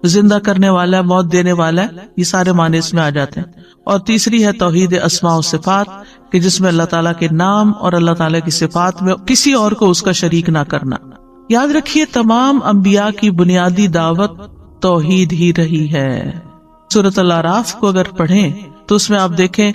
زندہ کرنے والا ہے، موت دینے والا ہے، یہ سارے معنی اس میں آ جاتے ہیں. اور تیسری ہے توحید اسماء و صفات، کہ جس میں اللہ تعالیٰ کے نام اور اللہ تعالیٰ کی صفات میں کسی اور کو اس کا شریک نہ کرنا. یاد رکھیے تمام انبیاء کی بنیادی دعوت توحید ہی رہی ہے. سورۃ الاعراف کو اگر پڑھیں تو اس میں آپ دیکھیں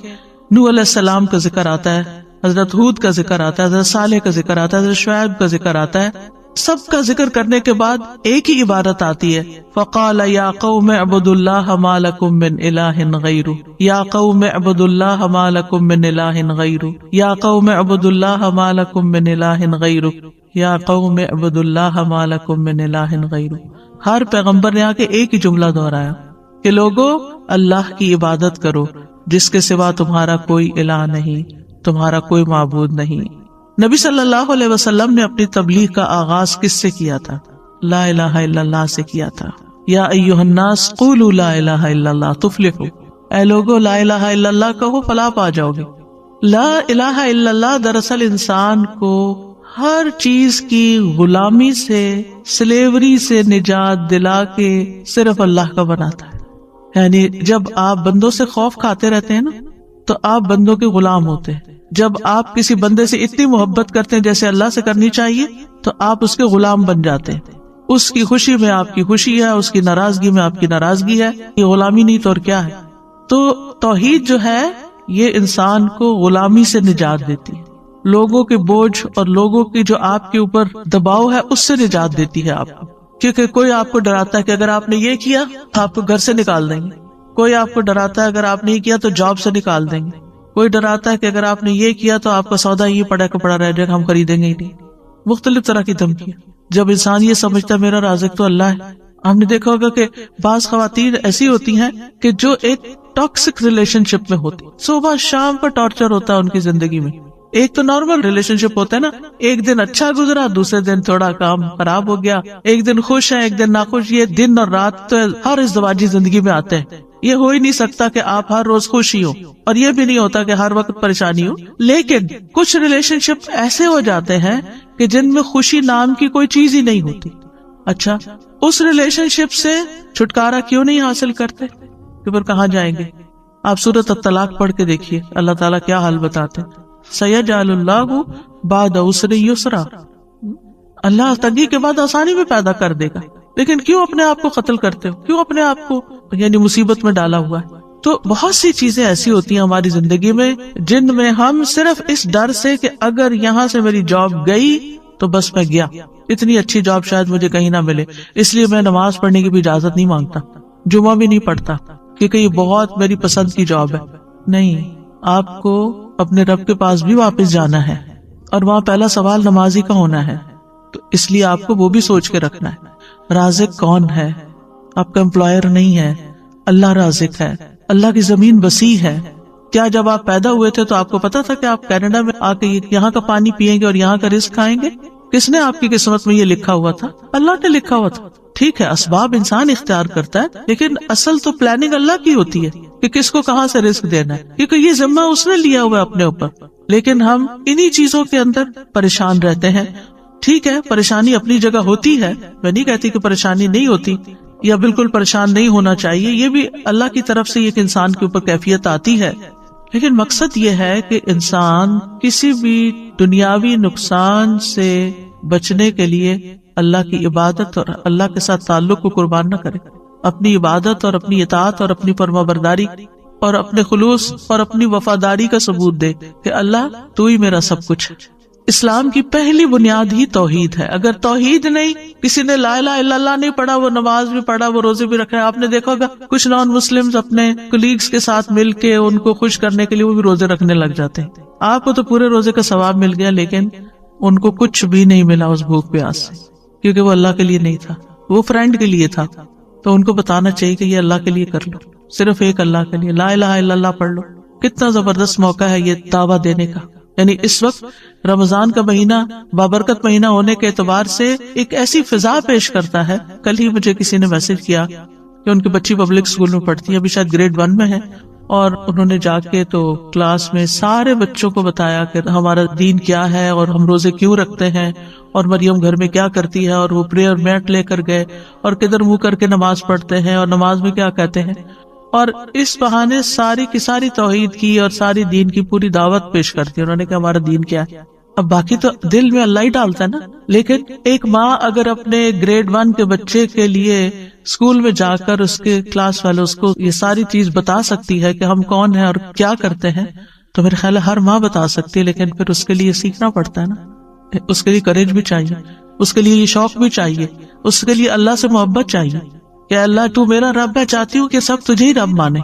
نوح علیہ السلام کا ذکر آتا ہے، حضرت ہود کا ذکر آتا ہے، حضرت صالح کا ذکر آتا ہے، حضرت شعیب کا ذکر آتا ہے. سب کا ذکر کرنے کے بعد ایک ہی عبارت آتی ہے، فقال یا قوم اعبدوا اللہ ما لکم من الہ غیرہ، یا قوم اعبدوا اللہ ما لکم من الہ غیرہ، یا قوم اعبدوا اللہ ما لکم من الہ غیرہ، یا قوم اعبدوا اللہ ما لکم من الہ غیرہ. ہر پیغمبر نے آ کے ایک ہی جملہ دہرایا کہ لوگو اللہ کی عبادت کرو جس کے سوا تمہارا کوئی الہ نہیں، تمہارا کوئی معبود نہیں. نبی صلی اللہ علیہ وسلم نے اپنی تبلیغ کا آغاز کس سے کیا تھا؟ لا الہ الا اللہ سے کیا تھا. یا ایھا الناس قولوا لا الہ الا اللہ تفلحوا، اے لوگو لا الہ الا اللہ کہو فلاح پا جاؤ گے. لا الہ الا اللہ دراصل انسان کو ہر چیز کی غلامی سے، سلیوری سے نجات دلا کے صرف اللہ کا بناتا ہے. یعنی جب آپ بندوں سے خوف کھاتے رہتے ہیں نا تو آپ بندوں کے غلام ہوتے ہیں. جب آپ کسی بندے سے اتنی محبت کرتے ہیں جیسے اللہ سے کرنی چاہیے تو آپ اس کے غلام بن جاتے ہیں. اس کی خوشی میں آپ کی خوشی ہے، اس کی ناراضگی میں آپ کی ناراضگی ہے. یہ غلامی نہیں تو اور کیا ہے؟ تو توحید جو ہے یہ انسان کو غلامی سے نجات دیتی ہے، لوگوں کے بوجھ اور لوگوں کی جو آپ کے اوپر دباؤ ہے اس سے نجات دیتی ہے آپ کو. کیونکہ کوئی آپ کو ڈراتا ہے کہ اگر آپ نے یہ کیا آپ کو گھر سے نکال دیں گے، کوئی آپ کو ڈراتا ہے اگر آپ نے یہ کیا تو جاب سے نکال دیں گے، کوئی ڈراتا ہے کہ اگر آپ نے یہ کیا تو آپ کا سودا یہ پڑا کا پڑا رہ جائے گا، ہم خریدیں گے ہی نہیں. مختلف طرح کی دھمکیاں. جب انسان یہ سمجھتا ہے میرا رازق تو اللہ ہے. ہم نے دیکھا ہوگا کہ بعض خواتین ایسی ہوتی ہیں کہ جو ایک ٹاکسک ریلیشن شپ میں ہوتی، صبح شام کا ٹارچر ہوتا ہے ان کی زندگی میں. ایک تو نارمل ریلیشن شپ ہوتا ہے نا، ایک دن اچھا گزرا، دوسرے دن تھوڑا کام خراب ہو گیا، ایک دن خوش ہے ایک دن ناخوش. یہ دن اور رات تو ہر ازدواجی زندگی میں آتے ہیں. یہ ہو ہی نہیں سکتا کہ آپ ہر روز خوش ہی ہو، اور یہ بھی نہیں ہوتا کہ ہر وقت پریشانی ہو. لیکن کچھ ریلیشن شپ ایسے ہو جاتے ہیں کہ جن میں خوشی نام کی کوئی چیز ہی نہیں ہوتی. اچھا اس ریلیشن شپ سے چھٹکارا کیوں نہیں حاصل کرتے؟ کہ پھر کہاں جائیں گے؟ آپ سورۃ الطلاق پڑھ کے دیکھیے اللہ تعالیٰ کیا حال بتاتے ہیں. سیجعل اللہ بعد عسر یسرا، اللہ تنگی کے بعد آسانی میں پیدا کر دے گا. لیکن کیوں اپنے آپ کو قتل کرتے ہو؟ کیوں اپنے آپ کو یعنی مصیبت میں ڈالا ہوا ہے؟ تو بہت سی چیزیں ایسی ہوتی ہیں ہماری زندگی میں جن میں ہم صرف اس ڈر سے کہ اگر یہاں سے میری جاب گئی تو بس میں گیا، اتنی اچھی جاب شاید مجھے کہیں نہ ملے، اس لیے میں نماز پڑھنے کی بھی اجازت نہیں مانگتا، جمعہ بھی نہیں پڑھتا کیونکہ یہ بہت میری پسند کی جاب ہے. نہیں، آپ کو اپنے رب کے پاس بھی واپس جانا ہے اور وہاں پہلا سوال نمازی کا ہونا ہے. تو اس لیے آپ کو وہ بھی سوچ کے رکھنا ہے رازق کون ہے. آپ کا امپلائر نہیں ہے، اللہ رازق ہے. اللہ کی زمین وسیع ہے. کیا جب آپ پیدا ہوئے تھے تو آپ کو پتا تھا کہ آپ کینیڈا میں آ کے یہاں کا پانی پیئیں گے اور یہاں کا رزق کھائیں گے؟ کس نے آپ کی قسمت میں یہ لکھا ہوا تھا؟ اللہ نے لکھا ہوا تھا. ٹھیک ہے اسباب انسان اختیار کرتا ہے لیکن اصل تو پلاننگ اللہ کی ہوتی ہے کہ کس کو کہاں سے رزق دینا ہے، کیونکہ یہ ذمہ اس نے لیا ہوا ہے اپنے اوپر. لیکن ہم انہی چیزوں کے اندر پریشان رہتے ہیں. ٹھیک ہے پریشانی اپنی جگہ ہوتی ہے، میں نہیں کہتی کہ پریشانی نہیں ہوتی یا بالکل پریشان نہیں ہونا چاہیے، یہ بھی اللہ کی طرف سے ایک انسان کے اوپر کیفیت آتی ہے. لیکن مقصد یہ ہے کہ انسان کسی بھی دنیاوی نقصان سے بچنے کے لیے اللہ کی عبادت اور اللہ کے ساتھ تعلق کو قربان نہ کرے. اپنی عبادت اور اپنی اطاعت اور اپنی فرمانبرداری اور اپنے خلوص اور اپنی وفاداری کا ثبوت دے کہ اللہ تو ہی میرا سب کچھ ہے. اسلام کی پہلی بنیاد ہی توحید ہے. اگر توحید نہیں، کسی نے لا الہ الا اللہ نہیں پڑھا، وہ نماز بھی پڑھا، وہ روزے بھی رکھے. آپ نے دیکھا ہوگا کچھ نان مسلمز اپنے کولیگز کے ساتھ مل کے ان کو خوش کرنے کے لیے وہ بھی روزے رکھنے لگ جاتے ہیں. آپ کو تو پورے روزے کا ثواب مل گیا لیکن ان کو کچھ بھی نہیں ملا اس بھوک پیاس سے، کیونکہ وہ اللہ کے لیے نہیں تھا، وہ فرینڈ کے لیے تھا. تو ان کو بتانا چاہیے کہ یہ اللہ کے لیے کر لو، صرف ایک اللہ کے لیے لا الہ الا اللہ پڑھ لو. کتنا زبردست موقع ہے یہ دعویٰ دینے کا. یعنی اس وقت رمضان کا مہینہ بابرکت مہینہ ہونے کے اعتبار سے ایک ایسی فضا پیش کرتا ہے. کل ہی مجھے کسی نے میسج کیا کہ ان کی بچی پبلک اسکول میں پڑھتی ہے، ابھی شاید گریڈ 1 میں ہے، اور انہوں نے جا کے تو کلاس میں سارے بچوں کو بتایا کہ ہمارا دین کیا ہے اور ہم روزے کیوں رکھتے ہیں اور مریم گھر میں کیا کرتی ہے، اور وہ پریئر میٹ لے کر گئے اور کدھر منہ کر کے نماز پڑھتے ہیں اور نماز میں کیا کہتے ہیں. اور اس بہانے ساری کی ساری توحید کی اور ساری دین کی پوری دعوت پیش کرتی ہے. انہوں نے کہا ہمارا دین کیا ہے. اب باقی تو دل میں اللہ ہی ڈالتا ہے نا. لیکن ایک ماں اگر اپنے گریڈ 1 کے بچے کے لیے اسکول میں جا کر اس کے کلاس والے اس کو یہ ساری چیز بتا سکتی ہے کہ ہم کون ہیں اور کیا کرتے ہیں، تو میرے خیال ہے ہر ماں بتا سکتی ہے. لیکن پھر اس کے لیے سیکھنا پڑتا ہے نا، اس کے لیے کریج بھی چاہیے، اس کے لیے یہ شوق بھی چاہیے، اس کے لیے اللہ سے محبت چاہیے کہ اللہ تو میرا رب ہے، چاہتی ہوں کہ سب تجھے ہی رب مانے،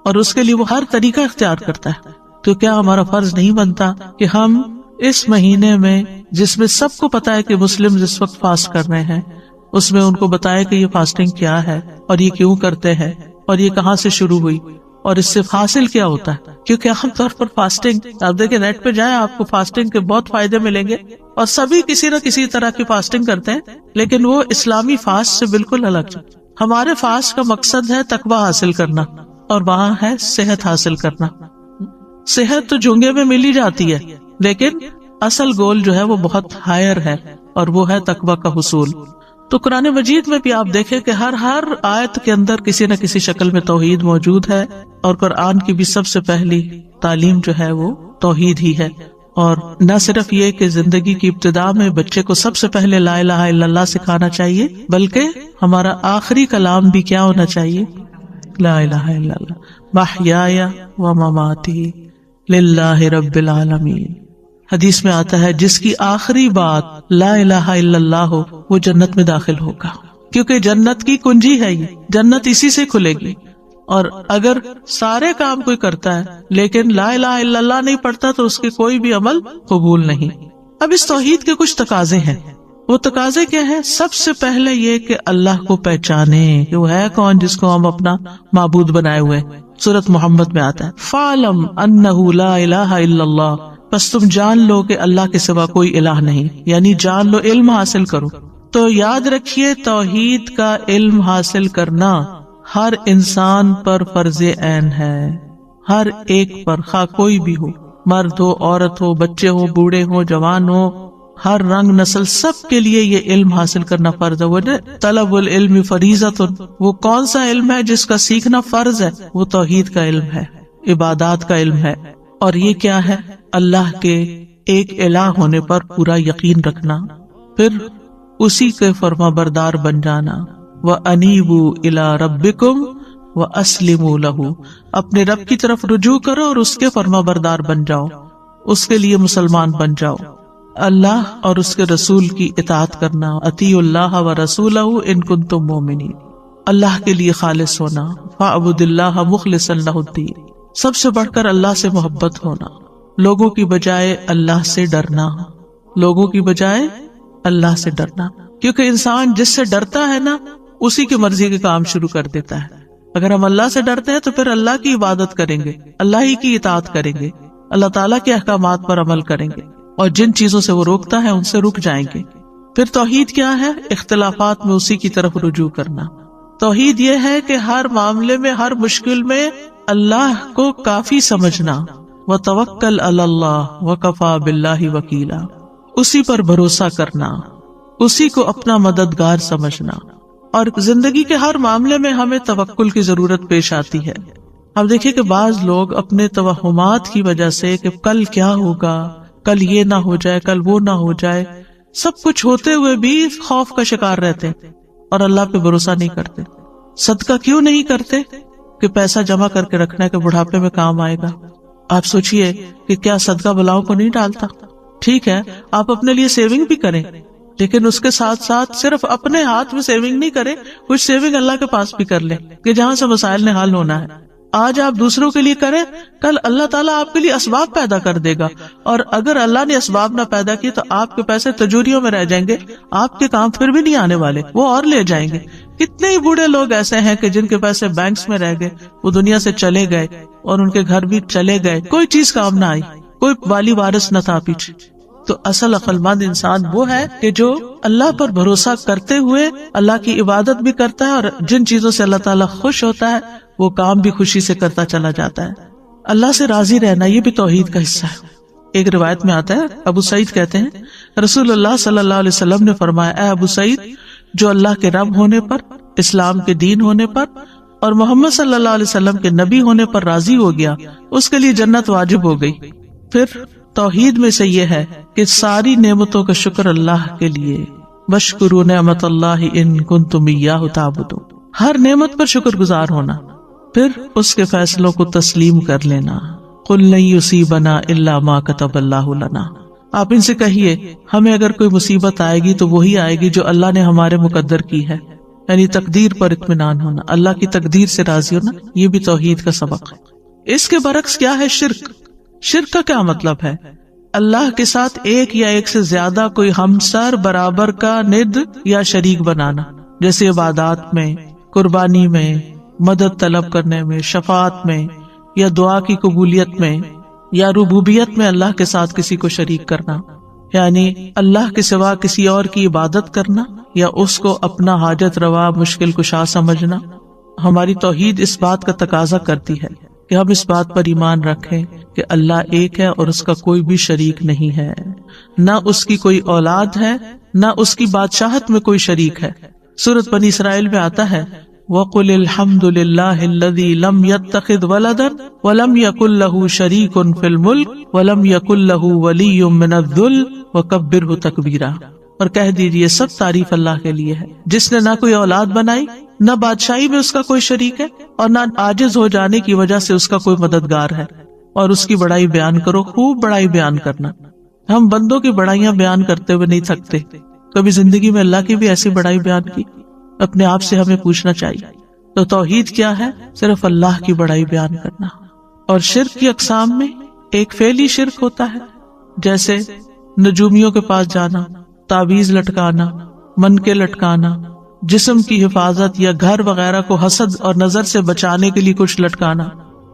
اور اس کے لیے وہ ہر طریقہ اختیار کرتا ہے. تو کیا ہمارا فرض نہیں بنتا کہ ہم اس مہینے میں، جس میں سب کو پتا ہے کہ مسلم اس وقت فاسٹ کر رہے ہیں، اس میں ان کو بتائے کہ یہ فاسٹنگ کیا ہے اور یہ کیوں کرتے ہیں اور یہ کہاں سے شروع ہوئی اور اس سے حاصل کیا ہوتا ہے. کیونکہ عام طور پر فاسٹنگ، آپ دیکھیں نیٹ پہ جائیں، آپ کو فاسٹنگ کے بہت فائدے ملیں گے، اور سبھی کسی نہ کسی طرح کی فاسٹنگ کرتے ہیں، لیکن وہ اسلامی فاسٹ سے بالکل الگ. ہمارے فاسٹ کا مقصد ہے تقوی حاصل کرنا، اور وہاں ہے صحت حاصل کرنا. صحت تو جھنگے میں مل ہی جاتی ہے، لیکن اصل گول جو ہے وہ بہت ہائر ہے، اور وہ ہے تقوی کا حصول. تو قرآن مجید میں بھی آپ دیکھیں کہ ہر آیت کے اندر کسی نہ کسی شکل میں توحید موجود ہے، اور قرآن کی بھی سب سے پہلی تعلیم جو ہے وہ توحید ہی ہے. اور نہ صرف یہ کہ زندگی کی ابتدا میں بچے کو سب سے پہلے لا الہ الا اللہ سکھانا چاہیے، بلکہ ہمارا آخری کلام بھی کیا ہونا چاہیے؟ لا الہ الا اللہ محیای و مماتی للہ رب العالمین. حدیث میں آتا ہے جس کی آخری بات لا الہ الا اللہ ہو وہ جنت میں داخل ہوگا، کیونکہ جنت کی کنجی ہے، یہ جنت اسی سے کھلے گی. اور اگر سارے کام کوئی کرتا ہے لیکن لا الہ الا اللہ نہیں پڑھتا تو اس کے کوئی بھی عمل قبول نہیں. اب اس توحید کے کچھ تقاضے ہیں. وہ تقاضے کیا ہیں؟ سب سے پہلے یہ کہ اللہ کو پہچانے کہ وہ ہے کون جس کو ہم اپنا معبود بنائے ہوئے. سورۃ محمد میں آتا ہے فَعْلَمْ أَنَّهُ لَا إِلَٰهَ إِلَّا اللَّهُ، بس تم جان لو کہ اللہ کے سوا کوئی الہ نہیں، یعنی جان لو، علم حاصل کرو. تو یاد رکھیے توحید کا علم حاصل کرنا ہر انسان پر فرض عین ہے، ہر ایک پر، خواہ کوئی بھی ہو، مرد ہو، عورت ہو، بچے ہو، بوڑھے ہو، جوان ہو، ہر رنگ نسل، سب کے لیے یہ علم حاصل کرنا فرض ہے. وہ طلب العلم فریضۃ، وہ کون سا علم ہے جس کا سیکھنا فرض ہے؟ وہ توحید کا علم ہے، عبادات کا علم ہے. اور یہ کیا ہے؟ اللہ کے ایک الہ ہونے پر پورا یقین رکھنا، پھر اسی کے فرما بردار بن جانا. وَأَنِيبُوا إِلَىٰ رَبِّكُمْ وَأَسْلِمُوا لَهُ، اپنے رب کی طرف رجوع کرو اور اس کے فرما بردار بن جاؤ، اس کے لیے مسلمان بن جاؤ. اللہ اور اس کے رسول کی اطاعت کرنا، اطیعوا اللہ ورسولہ ان کنتم مؤمنین، اللہ کے لیے خالص ہونا. فاعبد اللہ مخلصا لہ الدین، سب سے بڑھ کر اللہ سے محبت ہونا، لوگوں کی بجائے اللہ سے ڈرنا، لوگوں کی بجائے اللہ سے ڈرنا. کیونکہ انسان جس سے ڈرتا ہے نا اسی کی مرضی کے کام شروع کر دیتا ہے. اگر ہم اللہ سے ڈرتے ہیں تو پھر اللہ کی عبادت کریں گے، اللہ ہی کی اطاعت کریں گے، اللہ تعالیٰ کے احکامات پر عمل کریں گے، اور جن چیزوں سے وہ روکتا ہے ان سے رک جائیں گے. پھر توحید کیا ہے؟ اختلافات میں اسی کی طرف رجوع کرنا. توحید یہ ہے کہ ہر معاملے میں، ہر مشکل میں اللہ کو کافی سمجھنا. وَتَوَكَّلْ عَلَى اللَّهِ وَكَفَى بِاللَّهِ وَكِيلًا، اسی پر بھروسہ کرنا، اسی کو اپنا مددگار سمجھنا. اور زندگی کے ہر معاملے میں ہمیں توکل کی ضرورت پیش آتی ہے. اب دیکھیں کہ بعض لوگ اپنے توہمات کی وجہ سے کہ کل کیا ہوگا، کل یہ نہ ہو جائے، کل وہ نہ ہو جائے، سب کچھ ہوتے ہوئے بھی خوف کا شکار رہتے اور اللہ پہ بھروسہ نہیں کرتے. صدقہ کیوں نہیں کرتے؟ کہ پیسہ جمع کر کے رکھنا ہے کہ بڑھاپے میں کام آئے گا. آپ سوچئے کہ کیا صدقہ بلاؤں کو نہیں ڈالتا؟ ٹھیک ہے آپ اپنے لیے سیونگ بھی کریں، لیکن اس کے ساتھ ساتھ صرف اپنے ہاتھ میں سیونگ نہیں کریں، کچھ سیونگ اللہ کے پاس بھی کر لیں کہ جہاں سے مسائل نے حل ہونا ہے. آج آپ دوسروں کے لیے کریں، کل اللہ تعالیٰ آپ کے لیے اسباب پیدا کر دے گا، اور اگر اللہ نے اسباب نہ پیدا کی تو آپ کے پیسے تجوریوں میں رہ جائیں گے، آپ کے کام پھر بھی نہیں آنے والے، وہ اور لے جائیں گے. کتنے ہی بوڑھے لوگ ایسے ہیں کہ جن کے پیسے بینکس میں رہ گئے، وہ دنیا سے چلے گئے اور ان کے گھر بھی چلے گئے، کوئی چیز کام نہ آئی، کوئی والی وارث نہ تھا پیچھے. تو اصل عقل مند انسان وہ ہے کہ جو اللہ پر بھروسہ کرتے ہوئے اللہ کی عبادت بھی کرتا ہے، اور جن چیزوں سے اللہ تعالیٰ خوش ہوتا ہے وہ کام بھی خوشی سے کرتا چلا جاتا ہے. اللہ سے راضی رہنا یہ بھی توحید کا حصہ ہے. ایک روایت میں آتا ہے، ابو سعید کہتے ہیں رسول اللہ صلی اللہ علیہ وسلم نے فرمایا، اے ابو سعید، جو اللہ کے رب ہونے پر، اسلام کے دین ہونے پر اور محمد صلی اللہ علیہ وسلم کے نبی ہونے پر راضی ہو گیا، اس کے لیے جنت واجب ہو گئی. پھر توحید میں سے یہ ہے کہ ساری نعمتوں کا شکر اللہ کے لیے، واشکروا نعمت اللہ ان کنتم ایاہ تعبدون، ہر نعمت پر شکر گزار ہونا، پھر اس کے فیصلوں کو تسلیم کر لینا۔ قل لن یصیبنا الا ما کتب اللہ لنا، آپ ان سے کہیے ہمیں اگر کوئی مصیبت آئے گی تو وہی آئے گی جو اللہ نے ہمارے مقدر کی ہے، یعنی تقدیر پر اطمینان ہونا، اللہ کی تقدیر سے راضی ہونا، یہ بھی توحید کا سبق ہے۔ اس کے برعکس کیا ہے شرک؟ شرک کا کیا مطلب ہے؟ اللہ کے ساتھ ایک یا ایک سے زیادہ کوئی ہمسر برابر کا ند یا شریک بنانا، جیسے عبادات میں، قربانی میں، مدد طلب کرنے میں، شفاعت میں، یا دعا کی قبولیت میں، یا ربوبیت میں اللہ کے ساتھ کسی کو شریک کرنا، یعنی اللہ کے سوا کسی اور کی عبادت کرنا یا اس کو اپنا حاجت روا مشکل کشا سمجھنا۔ ہماری توحید اس بات کا تقاضا کرتی ہے کہ ہم اس بات پر ایمان رکھیں کہ اللہ ایک ہے اور اس کا کوئی بھی شریک نہیں ہے، نہ اس کی کوئی اولاد ہے، نہ اس کی بادشاہت میں کوئی شریک ہے۔ سورۃ بنی اسرائیل میں آتا ہے وَقُلِ الْحَمْدُ لِلَّهِ الَّذِي لَمْ يَتَّخِذْ وَلَدًا وَلَمْ يَكُنْ لَهُ شَرِيكٌ فِي الْمُلْكِ وَلَمْ يَكُنْ لَهُ وَلِيٌّ مِّنَ الذُّلِّ وَكَبِّرْهُ تَكْبِيرًا، اور کہہ دیجئے سب تعریف اللہ کے لیے ہے جس نے نہ کوئی اولاد بنائی، نہ بادشاہی میں اس کا کوئی شریک ہے، اور نہ عاجز ہو جانے کی وجہ سے اس کا کوئی مددگار ہے، اور اس کی بڑائی بیان کرو، خوب بڑائی بیان کرنا۔ ہم بندوں کی بڑائیاں بیان کرتے ہوئے نہیں تھکتے، کبھی زندگی میں اللہ کی بھی ایسی بڑائی بیان کی؟ اپنے آپ سے ہمیں پوچھنا چاہیے۔ تو توحید کیا ہے؟ صرف اللہ کی بڑائی بیان کرنا۔ اور شرک کی اقسام میں ایک فعلی شرک ہوتا ہے، جیسے نجومیوں کے پاس جانا، تعویذ لٹکانا، منکے لٹکانا، جسم کی حفاظت یا گھر وغیرہ کو حسد اور نظر سے بچانے کے لیے کچھ لٹکانا۔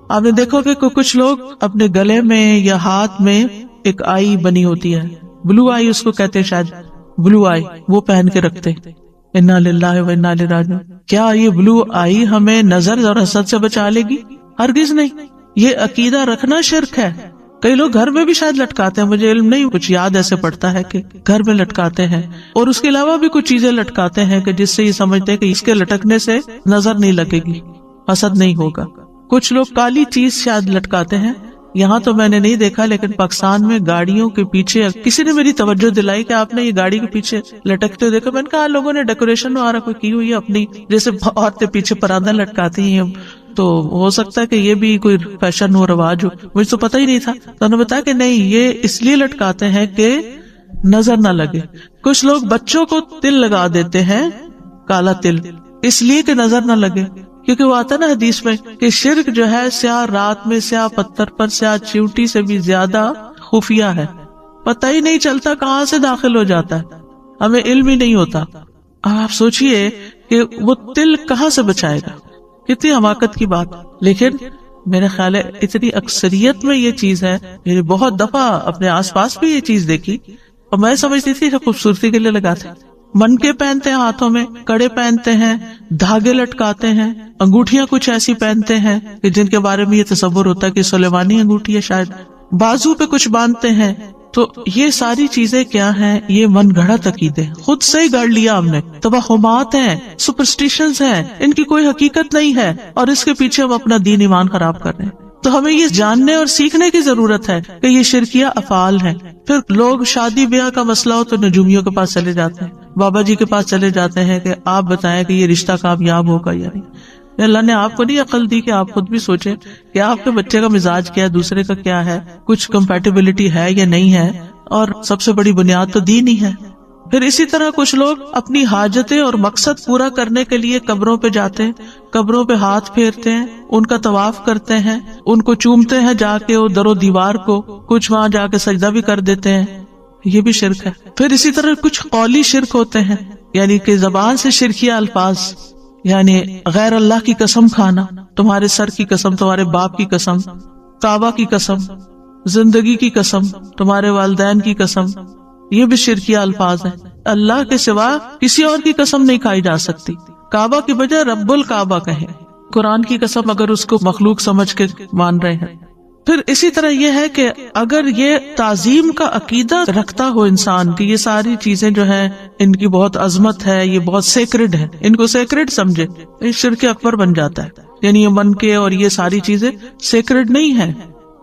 آپ نے دیکھو کہ کچھ لوگ اپنے گلے میں یا ہاتھ میں ایک آئی بنی ہوتی ہے، بلو آئی اس کو کہتے ہیں، شاید بلو آئی، وہ پہن کے رکھتے ہیں۔ انا للہ و انا الیہ راجعون۔ کیا یہ بلو آئی ہمیں نظر اور حسد سے بچا لے گی؟ ہرگز نہیں۔ یہ عقیدہ رکھنا شرک ہے۔ کئی لوگ گھر میں بھی شاید لٹکاتے ہیں، مجھے علم نہیں، کچھ یاد ایسے پڑتا ہے کہ گھر میں لٹکاتے ہیں، اور اس کے علاوہ بھی کچھ چیزیں لٹکاتے ہیں کہ جس سے یہ سمجھتے ہیں کہ اس کے لٹکنے سے نظر نہیں لگے گی، حسد نہیں ہوگا۔ کچھ لوگ کالی چیز شاید لٹکاتے ہیں، یہاں تو میں نے نہیں دیکھا، لیکن پاکستان میں گاڑیوں کے پیچھے کسی نے میری توجہ دلائی کہ آپ نے یہ گاڑی کے پیچھے لٹکتے ہوئے دیکھا۔ میں نے کہا لوگوں نے ڈیکوریشن وغیرہ کوئی کی ہوئی ہے اپنی، جیسے عورتیں پیچھے پردہ لٹکاتی ہیں، تو ہو سکتا ہے کہ یہ بھی کوئی فیشن ہو، رواج ہو، مجھے تو پتہ ہی نہیں تھا۔ تو انہوں نے بتایا کہ نہیں، یہ اس لیے لٹکاتے ہیں کہ نظر نہ لگے۔ کچھ لوگ بچوں کو تل لگا دیتے ہیں، کالا تل، اس لیے کہ نظر نہ لگے، کیونکہ وہ آتا نا حدیث میں کہ شرک جو ہے سیاہ رات میں سیاہ پتھر پر سیاہ چیونٹی سے بھی زیادہ خفیہ ہے، پتہ ہی نہیں چلتا کہاں سے داخل ہو جاتا ہے، ہمیں علم ہی نہیں ہوتا۔ آپ سوچئے کہ وہ تل کہاں سے بچائے گا، کتنی حماقت کی بات۔ لیکن میرے خیال ہے اتنی اکثریت میں یہ چیز ہے، میری بہت دفعہ اپنے آس پاس بھی یہ چیز دیکھی، اور میں سمجھتی تھی کہ خوبصورتی کے لیے لگاتے ہیں۔ منکے پہنتے ہیں ہاتھوں میں، کڑے پہنتے ہیں، دھاگے لٹکاتے ہیں، انگوٹھیاں کچھ ایسی پہنتے ہیں کہ جن کے بارے میں یہ تصور ہوتا ہے کہ سلیمانی انگوٹھی ہے شاید، بازو پہ کچھ باندھتے ہیں۔ تو یہ ساری چیزیں کیا ہیں؟ یہ من گھڑت عقیدے، خود سے ہی گڑھ لیا ہم نے، توہمات ہیں، سپرسٹیشنز ہیں، ان کی کوئی حقیقت نہیں ہے، اور اس کے پیچھے ہم اپنا دین ایمان خراب کر رہے ہیں۔ تو ہمیں یہ جاننے اور سیکھنے کی ضرورت ہے کہ یہ شرکیہ افعال ہیں۔ پھر لوگ شادی بیاہ کا مسئلہ ہو تو نجومیوں کے پاس چلے جاتے ہیں، بابا جی کے پاس چلے جاتے ہیں کہ آپ بتائیں کہ یہ رشتہ کامیاب ہوگا یا نہیں۔ اللہ نے آپ کو نہیں عقل دی کہ آپ خود بھی سوچیں کہ آپ کے بچے کا مزاج کیا ہے، دوسرے کا کیا ہے، کچھ کمپیٹیبلٹی ہے یا نہیں ہے، اور سب سے بڑی بنیاد تو دین ہی ہے۔ پھر اسی طرح کچھ لوگ اپنی حاجتیں اور مقصد پورا کرنے کے لیے قبروں پہ جاتے ہیں، قبروں پہ ہاتھ پھیرتے ہیں، ان کا طواف کرتے ہیں، ان کو چومتے ہیں جا کے در و دیوار کو، کچھ وہاں جا کے سجدہ بھی کر دیتے ہیں، یہ بھی شرک ہے۔ پھر اسی طرح کچھ قولی شرک ہوتے ہیں، یعنی کہ زبان سے شرکیہ الفاظ، یعنی غیر اللہ کی قسم کھانا، تمہارے سر کی قسم، تمہارے باپ کی قسم، کعبہ کی قسم، زندگی کی قسم، تمہارے والدین کی قسم، یہ بھی شرکیہ الفاظ ہیں۔ اللہ کے سوا کسی اور کی قسم نہیں کھائی جا سکتی، کعبہ کی بجائے رب الکعبہ کہیں، قرآن کی قسم اگر اس کو مخلوق سمجھ کے مان رہے ہیں۔ پھر اسی طرح یہ ہے کہ اگر یہ تعظیم کا عقیدہ رکھتا ہو انسان کہ یہ ساری چیزیں جو ہیں ان کی بہت عظمت ہے، یہ بہت سیکرڈ ہے، ان کو سیکرڈ سمجھے، یہ شرک اکبر بن جاتا ہے۔ یعنی یہ من کے اور یہ ساری چیزیں سیکرڈ نہیں ہے۔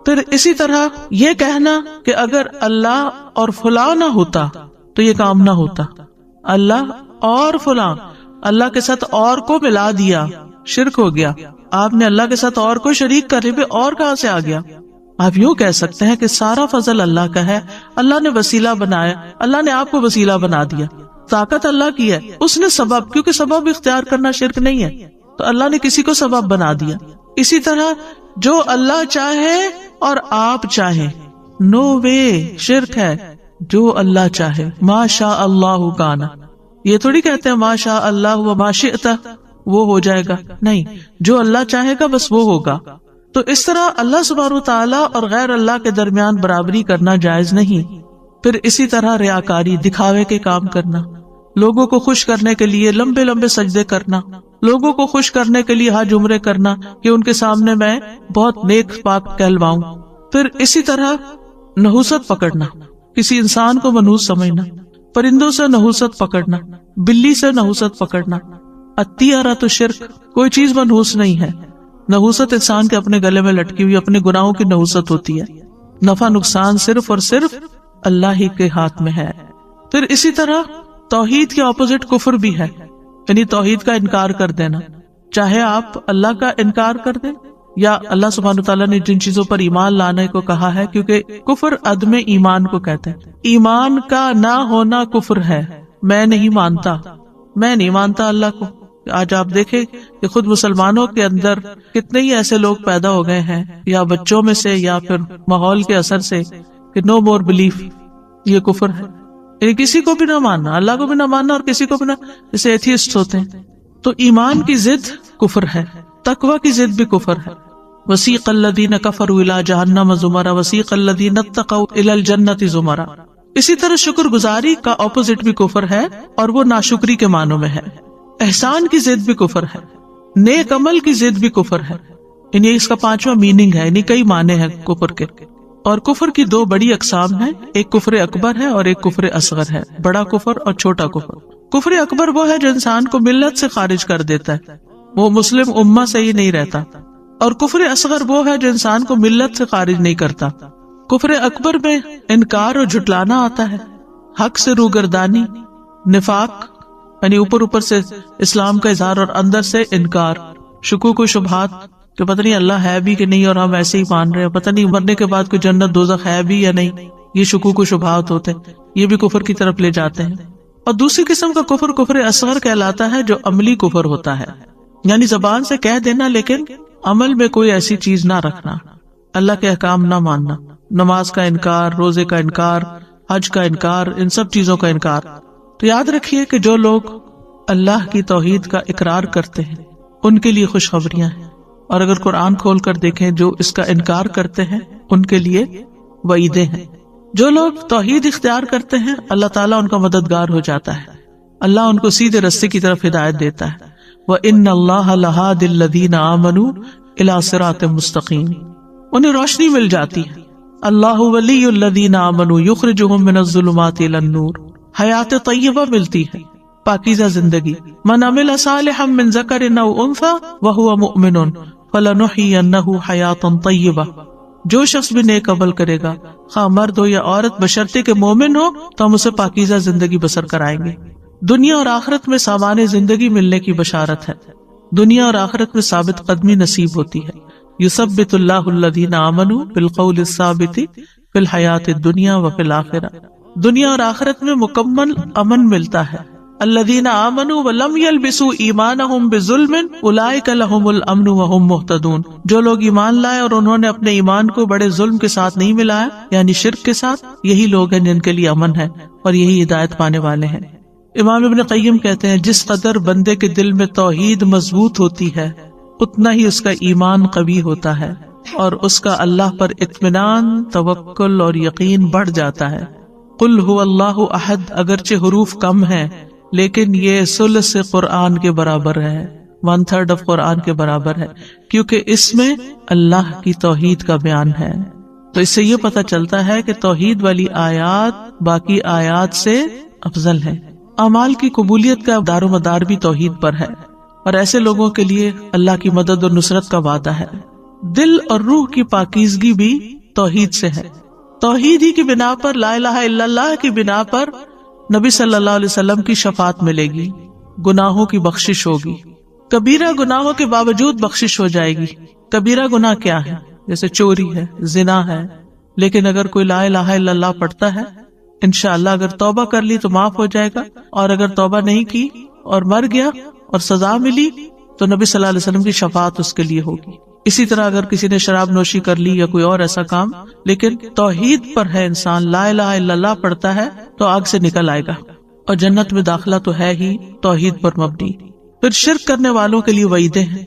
پھر اسی طرح یہ کہنا کہ اگر اللہ اور فلاں نہ ہوتا تو یہ کام نہ ہوتا. اللہ اور فلاں، اللہ کے ساتھ اور کو ملا دیا، شرک ہو گیا. آپ نے اللہ کے ساتھ اور کو شریک کرنے پہ اور کہاں سے آ گیا؟ آپ یوں کہہ سکتے ہیں کہ سارا فضل اللہ کا ہے، اللہ نے وسیلہ بنایا، اللہ نے آپ کو وسیلہ بنا دیا. طاقت اللہ کی ہے، اس نے سبب، کیونکہ سبب اختیار کرنا شرک نہیں ہے تو اللہ نے کسی کو سبب بنا دیا. اسی طرح جو اللہ چاہے اور آپ چاہیں، نو وے، شرک ہے. جو اللہ چاہے، ما شاء اللہ کان. یہ تھوڑی کہتے ہیں ما شاء اللہ و ما شئت وہ ہو جائے گا، نہیں، جو اللہ چاہے گا بس وہ ہوگا. تو اس طرح اللہ سبحانہ و تعالیٰ اور غیر اللہ کے درمیان برابری کرنا جائز نہیں. پھر اسی طرح ریاکاری، دکھاوے کے کام کرنا، لوگوں کو خوش کرنے کے لیے لمبے لمبے سجدے کرنا، لوگوں کو خوش کرنے کے لیے حج عمرے کرنا کہ ان کے سامنے میں بہت نیک پاک کہلواؤں. پھر اسی طرح نحوست پکڑنا، کسی انسان کو منحوس سمجھنا، پرندوں سے نحوست پکڑنا، بلی سے نحوست پکڑنا. الطیرۃ شرک، کوئی چیز منحوس نہیں ہے. نحوست انسان کے اپنے گلے میں لٹکی ہوئی اپنے گناہوں کی نحوست ہوتی ہے. نفع نقصان صرف اور صرف اللہ ہی کے ہاتھ میں ہے. پھر اسی طرح توحید کے اپوزٹ کفر بھی ہے، یعنی توحید کا انکار کر دینا. چاہے آپ اللہ کا انکار کر دیں یا اللہ سبحانہ تعالیٰ نے جن چیزوں پر ایمان لانے کو کہا ہے، کیونکہ کفر عدم ایمان کو کہتے ہیں. ایمان کا نہ ہونا کفر ہے. میں نہیں مانتا اللہ کو. آج آپ دیکھیں کہ خود مسلمانوں کے اندر کتنے ہی ایسے لوگ پیدا ہو گئے ہیں، یا بچوں میں سے یا پھر ماحول کے اثر سے، کہ نو مور بلیف، یہ کفر ہے. یعنی کسی کو بھی نہ ماننا، اللہ کو بھی نہ ماننا اور کسی کو بھی نہ، جیسے ایتھیسٹ ہوتے ہیں. تو ایمان کی ضد کفر ہے، تقوی کی ضد بھی کفر ہے. وسیق الذین کفروا الی جہنم زمرا وسیق الذین اتقوا الی الجنۃ زمرا. اسی طرح شکر گزاری کا اپوزٹ بھی کفر ہے، اور وہ ناشکری کے معنوں میں ہے. احسان کی ضد بھی کفر ہے، نیک عمل کی ضد بھی کفر ہے. یعنی اس کا 5واں میننگ ہے، یعنی کئی معنی ہیں کفر کے. اور کفر کی 2 بڑی اقسام ہیں، ایک کفر اکبر ہے اور ایک کفر اصغر ہے. بڑا کفر اور چھوٹا کفر. کفر اکبر وہ ہے جو انسان کو ملت سے خارج کر دیتا ہے، وہ مسلم امہ سے ہی نہیں رہتا. اور کفر اصغر وہ ہے جو انسان کو ملت سے خارج نہیں کرتا. کفر اکبر میں انکار اور جھٹلانا آتا ہے، حق سے روگردانی، نفاق یعنی اوپر سے اسلام کا اظہار اور اندر سے انکار، شکوک و شبہات کہ پتہ نہیں اللہ ہے بھی کہ نہیں اور ہم ایسے ہی مان رہے ہیں، پتہ نہیں مرنے کے بعد کوئی جنت دوزخ ہے بھی یا نہیں. یہ شکوک و شبہات ہوتے ہیں، یہ بھی کفر کی طرف لے جاتے ہیں. اور دوسری قسم کا کفر کفر اصغر کہلاتا ہے، جو عملی کفر ہوتا ہے، یعنی زبان سے کہہ دینا لیکن عمل میں کوئی ایسی چیز نہ رکھنا، اللہ کے احکام نہ ماننا، نماز کا انکار، روزے کا انکار، حج کا انکار، ان سب چیزوں کا انکار. تو یاد رکھیے کہ جو لوگ اللہ کی توحید کا اقرار کرتے ہیں ان کے لیے خوشخبریاں ہیں، اور اگر قرآن کھول کر دیکھیں جو اس کا انکار کرتے ہیں ان کے لیے وعیدیں ہیں. جو لوگ توحید اختیار کرتے ہیں اللہ تعالیٰ ان کا مددگار ہو جاتا ہے، اللہ ان کو سیدھے رستے کی طرف ہدایت دیتا ہے. وَإِنَّ اللَّهَ لَهَادِ الَّذِينَ آمَنُوا إِلَىٰ صِرَاطٍ مُسْتَقِيمٍ. انہیں روشنی مل جاتی ہے. اللہ ولی الذین آمنوا یخرجہم من الظلمات الی النور. حیات طیبہ ملتی ہے، پاکیزہ زندگی. من عمل صالحا من ذکر او انثی وہو مؤمن فلنحیینہ حیاتا طیبہ. جو شخص بھی نیک عمل کرے گا، خواہ مرد ہو یا عورت، بشرطے کہ مومن ہو، تو ہم اسے پاکیزہ زندگی بسر کرائیں گے. دنیا اور آخرت میں سامان زندگی ملنے کی بشارت ہے، دنیا اور آخرت میں ثابت قدمی نصیب ہوتی ہے. یثبت اللہ الذین آمنوا بالقول الثابت فی الحیات الدنیا وفی الآخرہ. دنیا اور آخرت میں مکمل امن ملتا ہے. الذین آمنوا ولم یلبسوا ایمانہم بظلم اولئک لہم الامن وہم مہتدون. جو لوگ ایمان لائے اور انہوں نے اپنے ایمان کو بڑے ظلم کے ساتھ نہیں ملایا، یعنی شرک کے ساتھ، یہی لوگ ہیں جن کے لیے امن ہے اور یہی ہدایت پانے والے ہیں. امام ابن قیم کہتے ہیں جس قدر بندے کے دل میں توحید مضبوط ہوتی ہے اتنا ہی اس کا ایمان قوی ہوتا ہے اور اس کا اللہ پر اطمینان، توکل اور یقین بڑھ جاتا ہے. قل هو اللہ احد اگرچہ حروف کم ہیں لیکن یہ ثلث قرآن کے برابر ہے، 1/3 آف قرآن کے برابر ہے، کیونکہ اس میں اللہ کی توحید کا بیان ہے. تو اس سے یہ پتہ چلتا ہے کہ توحید والی آیات باقی آیات سے افضل ہے. اعمال کی قبولیت کا دار و مدار بھی توحید پر ہے، اور ایسے لوگوں کے لیے اللہ کی مدد اور نصرت کا وعدہ ہے. دل اور روح کی پاکیزگی بھی توحید سے ہے. توحید ہی کی بنا پر، لا الہ الا اللہ کی بنا پر نبی صلی اللہ علیہ وسلم کی شفاعت ملے گی، گناہوں کی بخشش ہوگی. کبیرہ گناہوں کے باوجود بخشش ہو جائے گی. کبیرہ گناہ کیا ہے؟ جیسے چوری ہے، زنا ہے، لیکن اگر کوئی لا الہ الا اللہ پڑھتا ہے، انشاءاللہ اگر توبہ کر لی تو معاف ہو جائے گا، اور اگر توبہ نہیں کی اور مر گیا اور سزا ملی تو نبی صلی اللہ علیہ وسلم کی شفاعت اس کے لیے ہوگی. اسی طرح اگر کسی نے شراب نوشی کر لی یا کوئی اور ایسا کام، لیکن توحید پر ہے انسان، لا الہ الا اللہ پڑھتا ہے، تو آگ سے نکل آئے گا اور جنت میں داخلہ تو ہے ہی توحید پر مبنی. پھر شرک کرنے والوں کے لیے وعیدیں ہیں.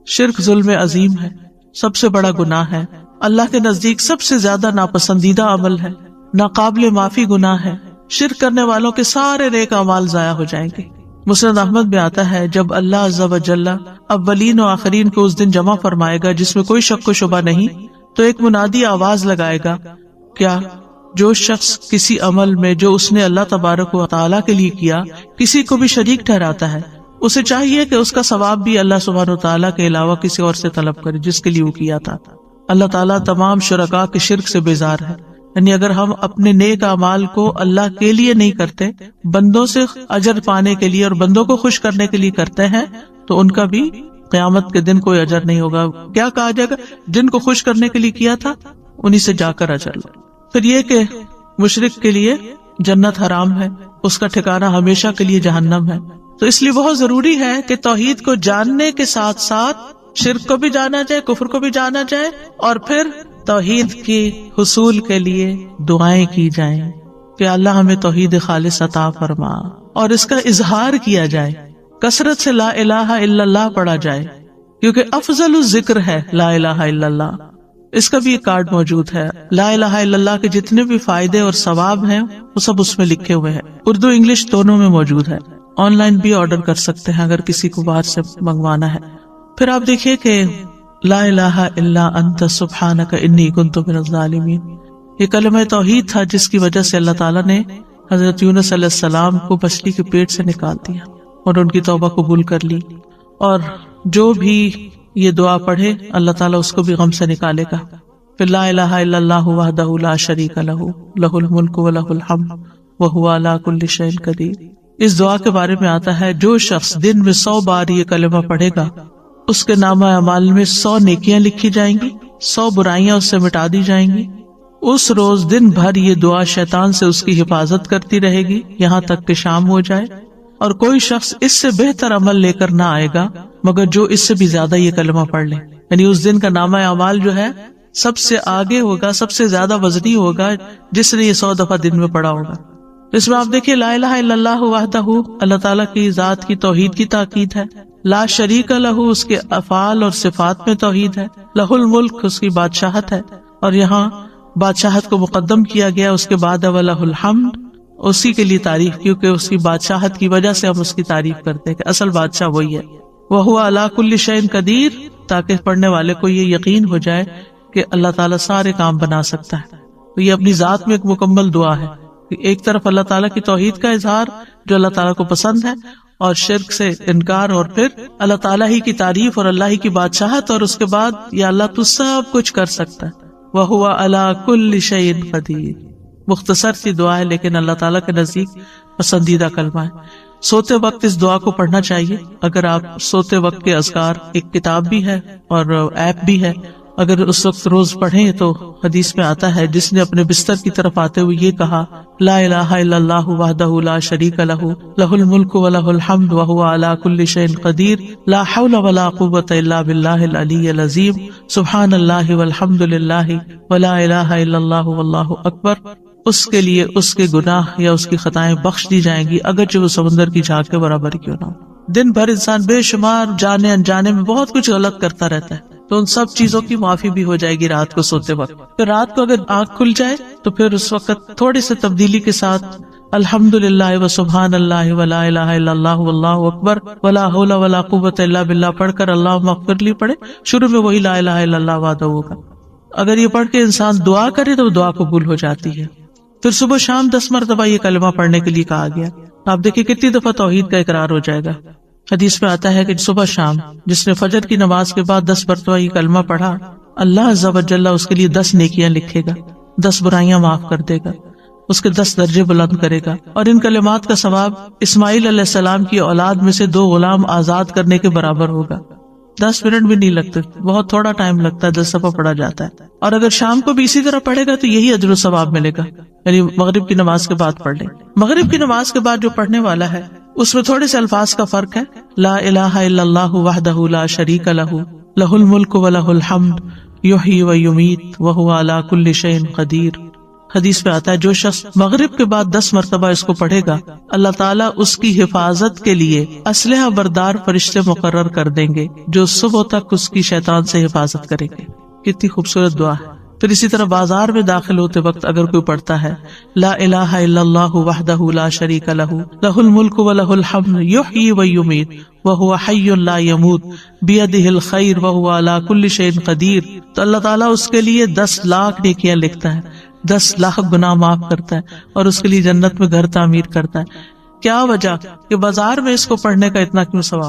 شرک ظلم عظیم ہے، سب سے بڑا گناہ ہے، اللہ کے نزدیک سب سے زیادہ ناپسندیدہ عمل ہے، ناقابل معافی گناہ ہے. شرک کرنے والوں کے سارے نیک اعمال ضائع ہو جائیں گے. مسند احمد میں آتا ہے جب اللہ عز و جل اولین و آخرین کو اس دن جمع فرمائے گا جس میں کوئی شک و شبہ نہیں، تو ایک منادی آواز لگائے گا، کیا جو شخص کسی عمل میں جو اس نے اللہ تبارک و تعالیٰ کے لیے کیا کسی کو بھی شریک ٹھہراتا ہے، اسے چاہیے کہ اس کا ثواب بھی اللہ سبحانہ و تعالیٰ کے علاوہ کسی اور سے طلب کرے جس کے لیے وہ کیا تھا. اللہ تعالیٰ تمام شرکاء کے شرک سے بیزار ہے. یعنی اگر ہم اپنے نیک اعمال کو اللہ کے لیے نہیں کرتے، بندوں سے اجر پانے کے لیے اور بندوں کو خوش کرنے کے لیے کرتے ہیں، تو ان کا بھی قیامت کے دن کوئی اجر نہیں ہوگا. کیا کہا جائے گا؟ جن کو خوش کرنے کے لیے کیا تھا انہی سے جا کر اجر لو. پھر یہ کہ مشرک کے لیے جنت حرام ہے، اس کا ٹھکانہ ہمیشہ کے لیے جہنم ہے. تو اس لیے بہت ضروری ہے کہ توحید کو جاننے کے ساتھ ساتھ شرک کو بھی جانا جائے، کفر کو بھی جانا جائے، اور پھر توحید کے حصول کے لیے دعائیں کی جائیں کہ اللہ ہمیں توحید خالص عطا فرما، اور اس کا اظہار کیا جائے، کثرت سے لا الہ الا اللہ پڑھا جائے، کیونکہ افضل الذکر ہے لا الہ الا اللہ. اس کا بھی ایک کارڈ موجود ہے. لا الہ الا اللہ کے جتنے بھی فائدے اور ثواب ہیں وہ سب اس میں لکھے ہوئے ہیں، اردو انگلش دونوں میں موجود ہے. آن لائن بھی آرڈر کر سکتے ہیں اگر کسی کو باہر سے منگوانا ہے. پھر آپ دیکھیے کہ لا الہ الا انت سبحانک انی کنت من الظالمین، یہ کلمہ توحید تھا جس کی وجہ سے اللہ تعالیٰ نے حضرت یونس علیہ السلام کو مچھلی کے پیٹ سے نکال دیا اور ان کی توبہ قبول کر لی. اور جو بھی یہ دعا پڑھے اللہ تعالیٰ اس کو بھی غم سے نکالے گا. پھر لا الہ الا اللہ وحدہ لا شریک لہ لہ الملک و لہ الحمد وہو علی کل شیء قدیر. اس دعا کے بارے میں آتا ہے جو شخص دن میں 100 بار یہ کلمہ پڑھے گا اس کے نامہ اعمال میں 100 نیکیاں لکھی جائیں گی، 100 برائیاں اس سے مٹا دی جائیں گی. اس روز دن بھر یہ دعا شیطان سے اس کی حفاظت کرتی رہے گی یہاں تک کہ شام ہو جائے، اور کوئی شخص اس سے بہتر عمل لے کر نہ آئے گا مگر جو اس سے بھی زیادہ یہ کلمہ پڑھ لے. یعنی اس دن کا نامہ اعمال جو ہے سب سے آگے ہوگا، سب سے زیادہ وزنی ہوگا جس نے یہ 100 دفعہ دن میں پڑھا ہوگا. اس میں آپ دیکھیے لا الہ الا اللہ وحدہ اللہ تعالیٰ کی ذات کی توحید کی تاکید ہے، لا شریک لہ اس کے افعال اور صفات میں توحید ہے، لہ الملک اس کی بادشاہت ہے، اور یہاں بادشاہت کو مقدم کیا گیا، اس کے بعد ولہ الحمد اسی کے لیے تعریف، کیونکہ اس کی بادشاہت کی وجہ سے ہم اس کی تعریف کرتے ہیں کہ اصل بادشاہ وہی ہے. وہو علی کل شیء قدیر، تاکہ پڑھنے والے کو یہ یقین ہو جائے کہ اللہ تعالیٰ سارے کام بنا سکتا ہے. تو یہ اپنی ذات میں ایک مکمل دعا ہے. ایک طرف اللہ تعالیٰ کی توحید کا اظہار جو اللہ تعالیٰ کو پسند ہے، اور شرک سے انکار، اور پھر اللہ تعالیٰ ہی کی تعریف اور اللہ ہی کی بادشاہت، اور اس کے بعد یا اللہ تو سب کچھ کر سکتا ہے. وَهُوَ عَلَى كُلِّ شَيْءٍ قَدِيرٌ. مختصر سی دعا ہے لیکن اللہ تعالیٰ کے نزدیک پسندیدہ کلمہ ہے. سوتے وقت اس دعا کو پڑھنا چاہیے. اگر آپ سوتے وقت کے اذکار، ایک کتاب بھی ہے اور ایپ بھی ہے، اگر اس وقت روز پڑھیں تو حدیث میں آتا ہے جس نے اپنے بستر کی طرف آتے ہوئے یہ کہا لا الہ الا اللہ وحدہ لا شریک لہ لہ الملک و لہ الحمد وہو علی کل شیء قدیر لا حول ولا قوۃ الا باللہ العلی العظیم سبحان اللہ والحمد للہ ولا الہ الا اللہ واللہ اکبر، اس کے لیے اس کے گناہ یا اس کی خطائیں بخش دی جائیں گی اگرچہ وہ سمندر کی جھاگ کے برابر کیوں نہ ہو. دن بھر انسان بے شمار جانے انجانے میں بہت کچھ غلط کرتا رہتا ہے، تو ان سب چیزوں کی معافی بھی ہو جائے گی رات کو سوتے وقت. پھر رات کو اگر آنکھ کھل جائے تو پھر اس وقت تھوڑی سی تبدیلی کے ساتھ الحمدللہ و سبحان اللہ ولا الہ الا اللہ واللہ اکبر ولا حول ولا قوۃ الا باللہ پڑھ کر اللہم اغفر لی پڑھے. شروع میں وہی لا الہ الا اللہ وحدہ ہوگا. اگر یہ پڑھ کے انسان دعا کرے تو دعا قبول ہو جاتی ہے. پھر صبح شام 10 مرتبہ یہ کلمہ پڑھنے کے لیے کہا گیا. آپ دیکھیں کتنی دفعہ توحید کا اقرار ہو جائے گا. حدیث میں آتا ہے کہ صبح شام جس نے فجر کی نماز کے بعد 10 مرتبہ یہ کلمہ پڑھا اللہ عز و جل اس کے لیے 10 نیکیاں لکھے گا، 10 برائیاں معاف کر دے گا، اس کے 10 درجے بلند کرے گا، اور ان کلمات کا ثواب اسماعیل علیہ السلام کی اولاد میں سے 2 غلام آزاد کرنے کے برابر ہوگا۔ 10 منٹ بھی نہیں لگتے، بہت تھوڑا ٹائم لگتا ہے، 10 صفحہ پڑھا جاتا ہے، اور اگر شام کو بھی اسی طرح پڑھے گا تو یہی اجر و ثواب ملے گا، یعنی مغرب کی نماز کے بعد پڑھ لیں۔ مغرب کی نماز کے بعد جو پڑھنے والا ہے اس میں تھوڑے سے الفاظ کا فرق ہے، لا الہ الا اللہ وحدہ لا شریک لہ لہ الملک ولہ الحمد یحیی و یمیت وہو علی کل شیء قدیر۔ حدیث میں آتا ہے جو شخص مغرب کے بعد 10 مرتبہ اس کو پڑھے گا، اللہ تعالیٰ اس کی حفاظت کے لیے اسلحہ بردار فرشتے مقرر کر دیں گے جو صبح تک اس کی شیطان سے حفاظت کریں گے۔ کتنی خوبصورت دعا ہے۔ پھر اسی طرح بازار میں داخل ہوتے وقت اگر کوئی پڑھتا ہے لا الہ الا اللہ وحدہ لا شریک لہ لہ الملک ولہ الحمد یحیی و یمیت وہو حی لا یموت بیدہ الخیر وہو علی کل شیء قدیر، تو اللہ تعالیٰ اس کے لیے 10 لاکھ نیکیاں لکھتا ہے، 10 لاکھ گناہ معاف کرتا ہے، اور اس کے لیے جنت میں گھر تعمیر کرتا ہے۔ کیا وجہ کہ بازار میں اس کو پڑھنے کا اتنا کیوں ثواب؟